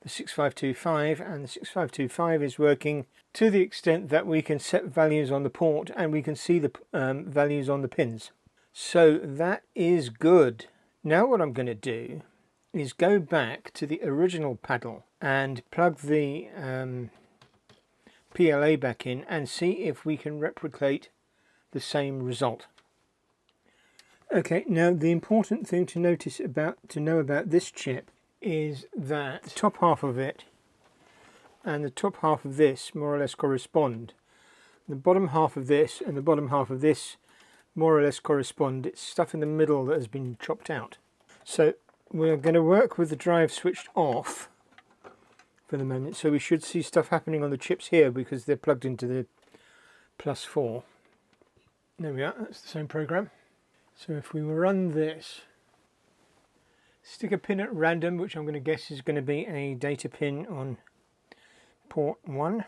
Speaker 1: the 6525, and the 6525 is working to the extent that we can set values on the port and we can see the values on the pins. So that is good. Now what I'm going to do is go back to the original paddle and plug the PLA back in and see if we can replicate the same result. Okay, now the important thing to know about this chip is that the top half of it and the top half of this more or less correspond. The bottom half of this and the bottom half of this more or less correspond. It's stuff in the middle that has been chopped out. So we're going to work with the drive switched off for the moment. So we should see stuff happening on the chips here because they're plugged into the +4. There we are, that's the same program. So if we run this, stick a pin at random, which I'm going to guess is going to be a data pin on port 1.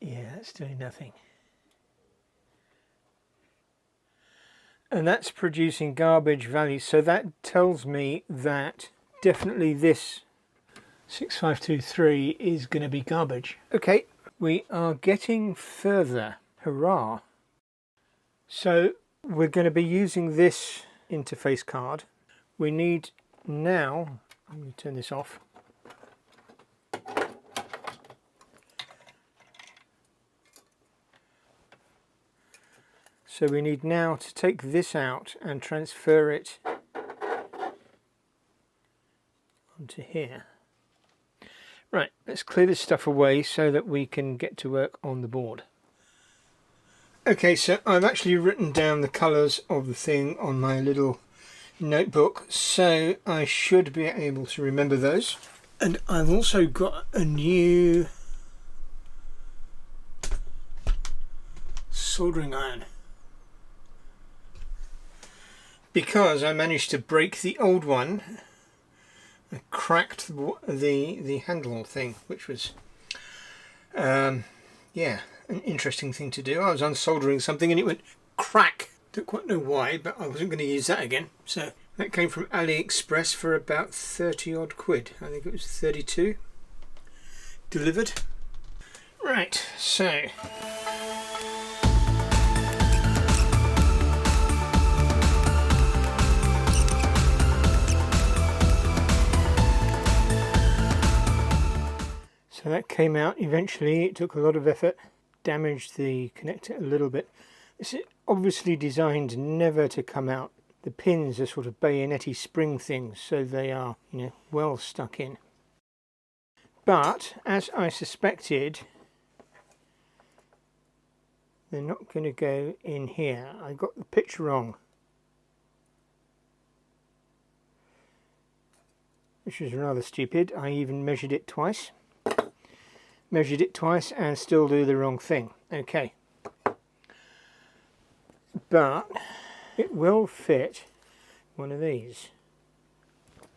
Speaker 1: Yeah, that's doing nothing. And that's producing garbage values, so that tells me that definitely this 6523 is going to be garbage. Okay, we are getting further. Hurrah! So we're going to be using this interface card. We need now, let me turn this off. So we need now to take this out and transfer it onto here. Right, let's clear this stuff away so that we can get to work on the board. Okay, so I've actually written down the colours of the thing on my little notebook, so I should be able to remember those. And I've also got a new soldering iron, because I managed to break the old one. I cracked the handle thing, which was yeah, an interesting thing to do. I was unsoldering something and it went crack. Don't quite know why, but I wasn't going to use that again. So that came from AliExpress for about 30 odd quid. I think it was 32 delivered. Right, so so that came out eventually. It took a lot of effort, damaged the connector a little bit. This is obviously designed never to come out. The pins are sort of bayonet-y spring things, so they are, you know, well stuck in. But as I suspected, they're not going to go in here. I got the pitch wrong, which was rather stupid. I even measured it twice. And still do the wrong thing. Okay, but it will fit one of these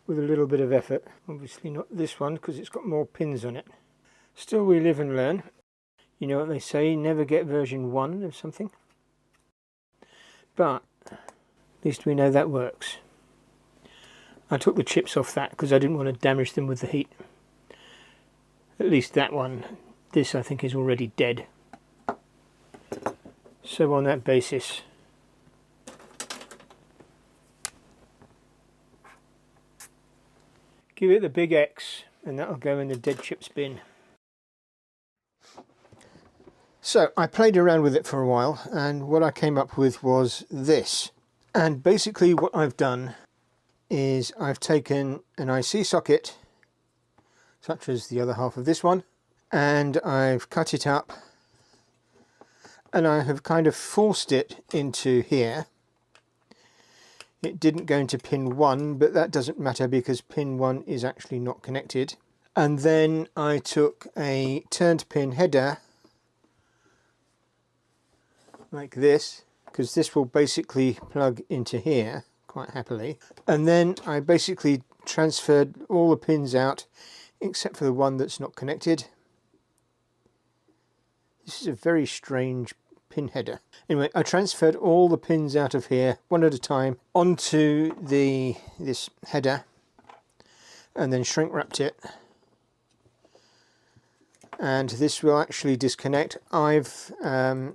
Speaker 1: with a little bit of effort. Obviously not this one because it's got more pins on it. Still, we live and learn. You know what they say, never get version 1 of something. But at least we know that works. I took the chips off that because I didn't want to damage them with the heat. At least that one. This I think is already dead. So on that basis, give it the big X and that'll go in the dead chips bin. So I played around with it for a while, and what I came up with was this. And basically what I've done is I've taken an IC socket, such as the other half of this one, and I've cut it up and I have kind of forced it into here. It didn't go into pin 1, but that doesn't matter because pin 1 is actually not connected. And then I took a turned pin header like this, because this will basically plug into here quite happily. And then I basically transferred all the pins out except for the one that's not connected. This is a very strange pin header. Anyway, I transferred all the pins out of here one at a time onto this header and then shrink wrapped it. And this will actually disconnect. I've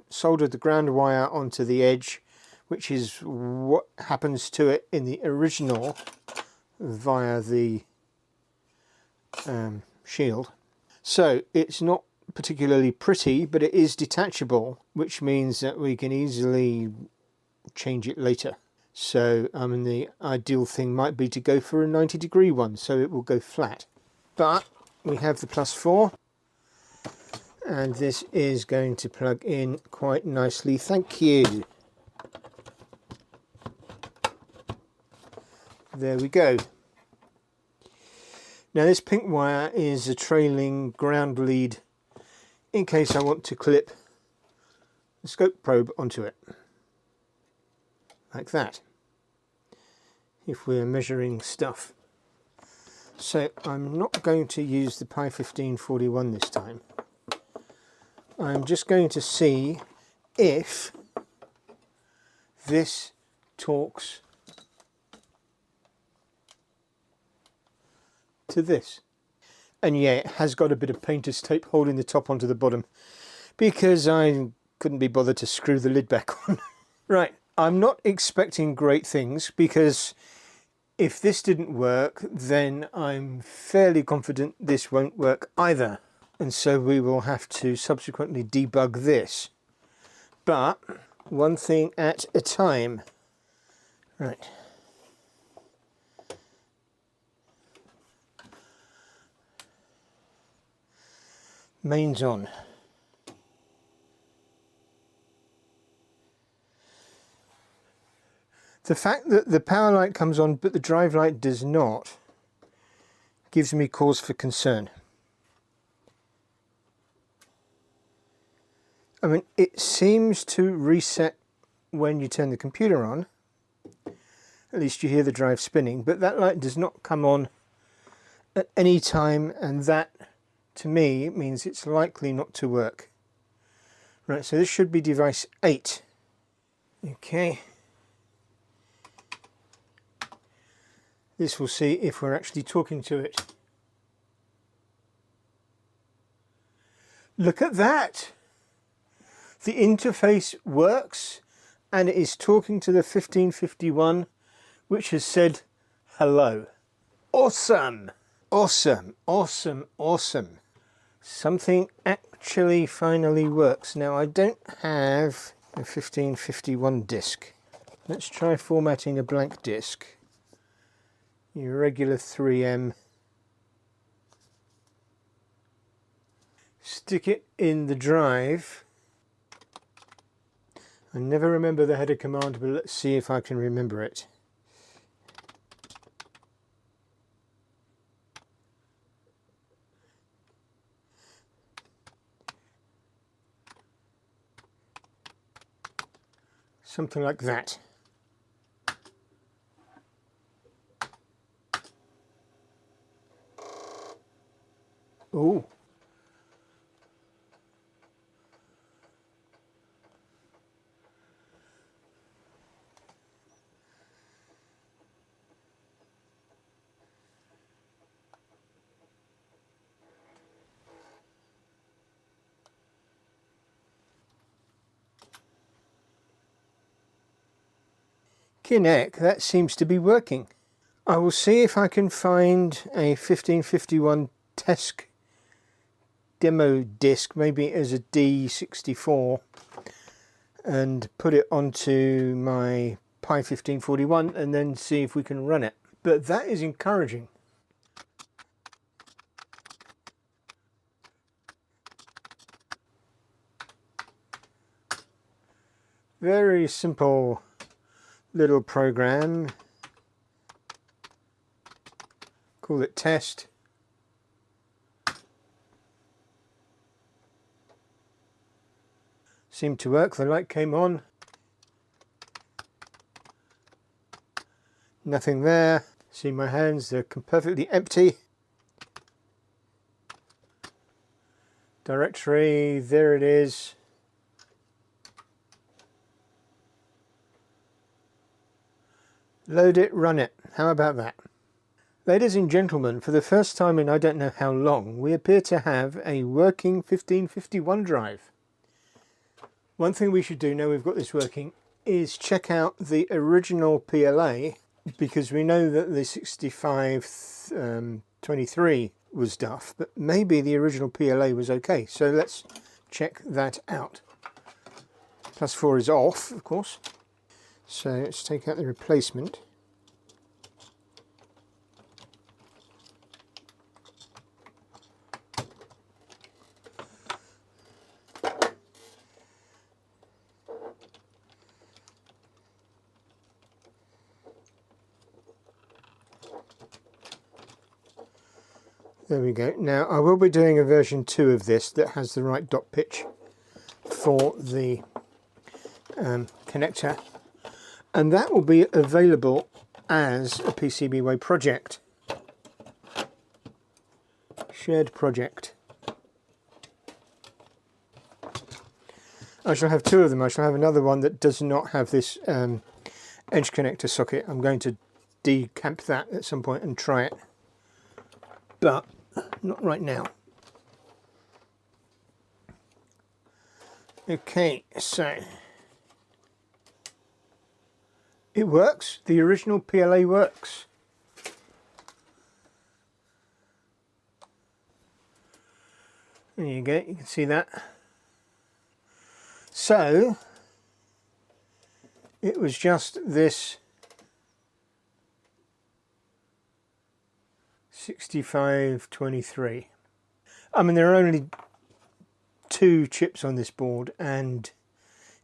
Speaker 1: soldered the ground wire onto the edge, which is what happens to it in the original via the shield. So it's not particularly pretty, but it is detachable, which means that we can easily change it later. So the ideal thing might be to go for a 90-degree one, so it will go flat. But we have the +4, and this is going to plug in quite nicely. Thank you. There we go. Now this pink wire is a trailing ground lead in case I want to clip the scope probe onto it, like that, if we're measuring stuff. So I'm not going to use the Pi 1541 this time. I'm just going to see if this talks to this. And yeah, it has got a bit of painter's tape holding the top onto the bottom because I couldn't be bothered to screw the lid back on. Right, I'm not expecting great things because if this didn't work, then I'm fairly confident this won't work either. And so we will have to subsequently debug this. But one thing at a time. Right. Mains on. The fact that the power light comes on but the drive light does not gives me cause for concern. I mean, it seems to reset when you turn the computer on. At least you hear the drive spinning, but that light does not come on at any time, and that to me means it's likely not to work. Right, so this should be device 8. Okay. This will see if we're actually talking to it. Look at that! The interface works and it is talking to the 1551, which has said hello. Awesome! Awesome, awesome, awesome. Something actually finally works. Now I don't have a 1551 disk. Let's try formatting a blank disk. Your regular 3M. Stick it in the drive. I never remember the header command, but let's see if I can remember it. Something like that. Ooh. Kinect, that seems to be working. I will see if I can find a 1551 test demo disc, maybe as a D64, and put it onto my Pi 1541 and then see if we can run it. But that is encouraging. Very simple little program. Call it test. Seemed to work. The light came on. Nothing there. See my hands, they're perfectly empty. Directory, there it is. Load it, run it. How about that? Ladies and gentlemen, for the first time in I don't know how long, we appear to have a working 1551 drive. One thing we should do now we've got this working is check out the original PLA, because we know that the 6523 was duff, but maybe the original PLA was okay. So let's check that out. +4 is off, of course. So let's take out the replacement. There we go. Now I will be doing a version 2 of this that has the right dot pitch for the connector, and that will be available as a PCBWay project. Shared project. I shall have 2 of them. I shall have another one that does not have this edge connector socket. I'm going to decamp that at some point and try it. But not right now. Okay, so it works. The original PLA works. There you go, you can see that. So it was just this 6523. I mean, there are only 2 chips on this board, and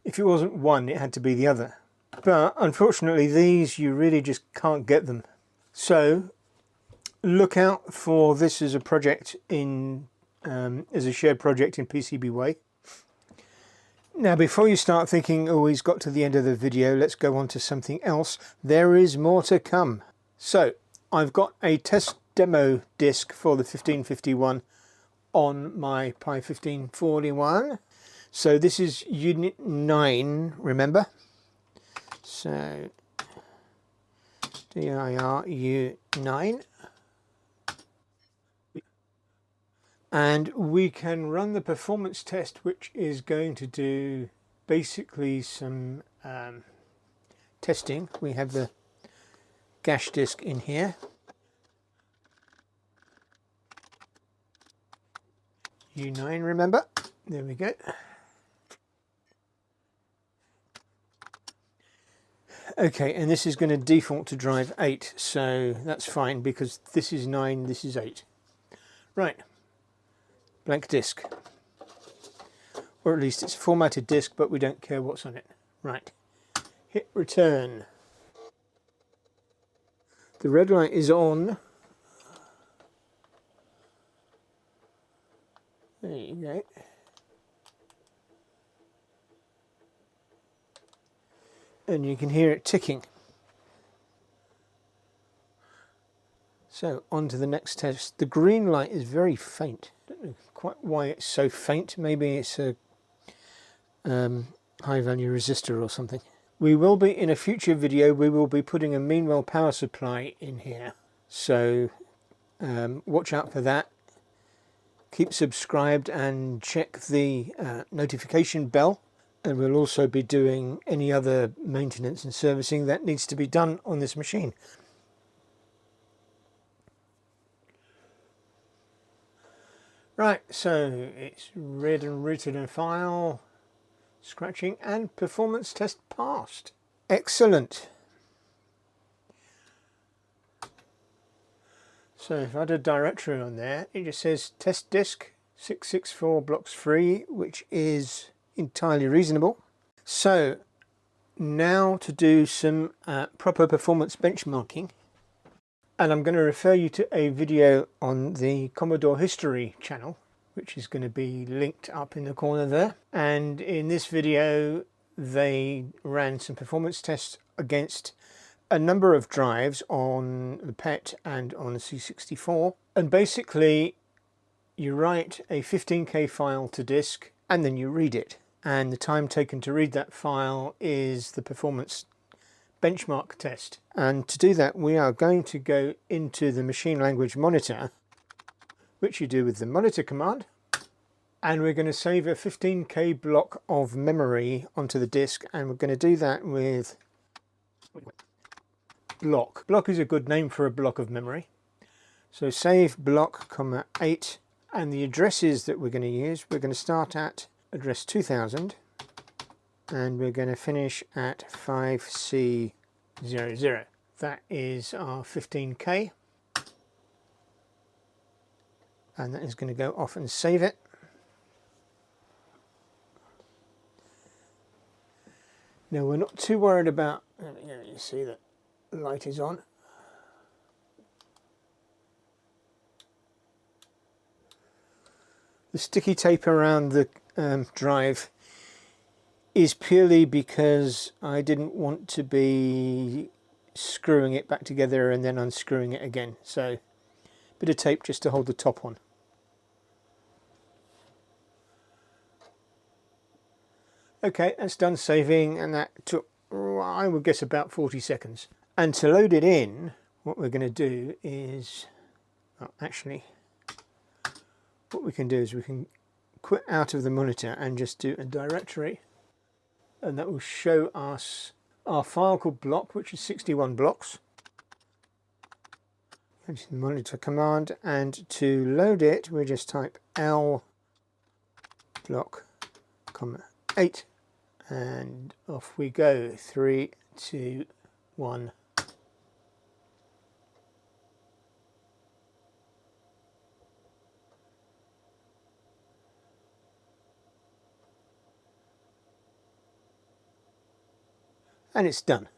Speaker 1: if it wasn't one, it had to be the other. But unfortunately, these, you really just can't get them. So look out for this as a project in as a shared project in PCBWay. Now, before you start thinking, oh, he's got to the end of the video, let's go on to something else, there is more to come. So I've got a test demo disc for the 1551 on my Pi 1541. So this is unit 9, remember? So DIRU9. And we can run the performance test, which is going to do basically some testing. We have the gash disk in here. U9, remember? There we go. Okay, and this is going to default to drive 8, so that's fine because this is 9, this is 8. Right. Blank disk, or at least it's a formatted disk, but we don't care what's on it. Right, hit return. The red light is on. There you go. And you can hear it ticking. So on to the next test. The green light is very faint. I don't know quite why it's so faint. Maybe it's a high value resistor or something. We will be, in a future video, we will be putting a Meanwell power supply in here. So watch out for that. Keep subscribed and check the notification bell. And we'll also be doing any other maintenance and servicing that needs to be done on this machine. Right, so it's read and written in a file, scratching, and performance test passed. Excellent. So if I had a directory on there, it just says test disk 664 blocks free, which is entirely reasonable. So now to do some proper performance benchmarking. And I'm going to refer you to a video on the Commodore History channel, which is going to be linked up in the corner there. And in this video, they ran some performance tests against a number of drives on the PET and on the C64. And basically, you write a 15K file to disk, and then you read it. And the time taken to read that file is the performance benchmark test. And to do that, we are going to go into the machine language monitor, which you do with the monitor command, and we're going to save a 15K block of memory onto the disk, and we're going to do that with block. Block is a good name for a block of memory. So save block, 8, and the addresses that we're going to use, we're going to start at address 2000, and we're going to finish at 5C00. That is our 15K, and that is going to go off and save it. Now we're not too worried about, you see that light is on. The sticky tape around the drive is purely because I didn't want to be screwing it back together and then unscrewing it again. So a bit of tape just to hold the top on. Okay, that's done saving, and that took, I would guess, about 40 seconds. And to load it in, what we're going to do is, well, actually, what we can do is we can quit out of the monitor and just do a directory, and that will show us our file called block, which is 61 blocks. And the monitor command, and to load it we just type L block, 8, and off we go. 3, 2, 1. And it's done.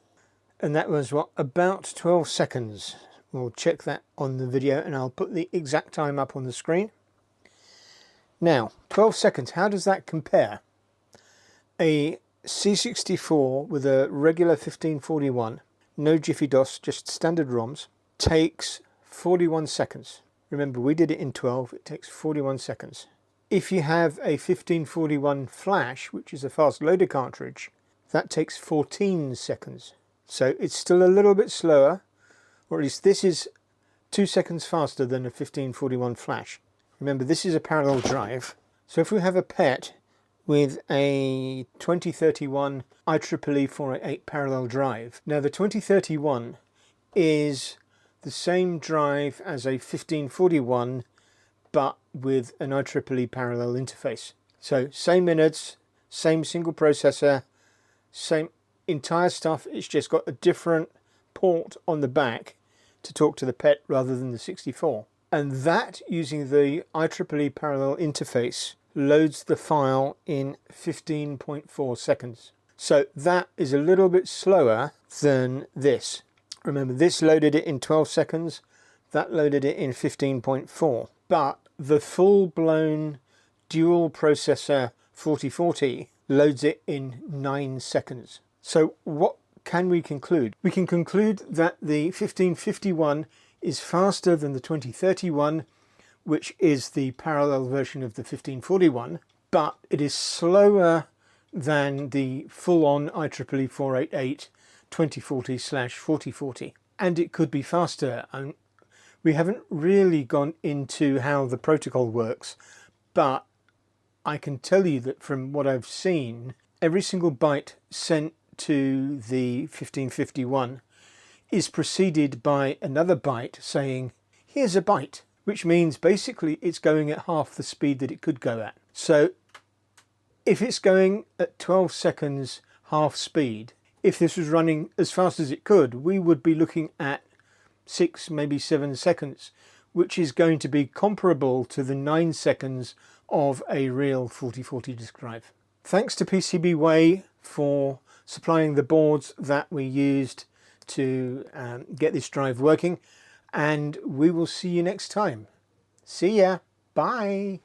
Speaker 1: And that was what, about 12 seconds. We'll check that on the video and I'll put the exact time up on the screen. Now, 12 seconds, how does that compare? A C64 with a regular 1541, no Jiffy DOS, just standard ROMs, takes 41 seconds. Remember, we did it in 12, it takes 41 seconds. If you have a 1541 flash, which is a fast loader cartridge, that takes 14 seconds. So it's still a little bit slower, or at least this is 2 seconds faster than a 1541 flash. Remember, this is a parallel drive. So if we have a PET with a 2031 IEEE 488 parallel drive. Now the 2031 is the same drive as a 1541, but with an IEEE parallel interface. So same innards, same single processor, same entire stuff, it's just got a different port on the back to talk to the PET rather than the 64. And that, using the IEEE parallel interface, loads the file in 15.4 seconds. So that is a little bit slower than this. Remember, this loaded it in 12 seconds, that loaded it in 15.4. But the full-blown dual processor 4040 loads it in 9 seconds. So what can we conclude? We can conclude that the 1551 is faster than the 2031, which is the parallel version of the 1541, but it is slower than the full-on IEEE 488 2040/4040, and it could be faster. We haven't really gone into how the protocol works, but I can tell you that from what I've seen, every single byte sent to the 1551 is preceded by another byte saying, here's a byte, which means basically it's going at half the speed that it could go at. So if it's going at 12 seconds half speed, if this was running as fast as it could, we would be looking at 6, maybe 7 seconds, which is going to be comparable to the 9 seconds of a real 4040 disk drive. Thanks to PCBWay for supplying the boards that we used to get this drive working, and we will see you next time. See ya. Bye.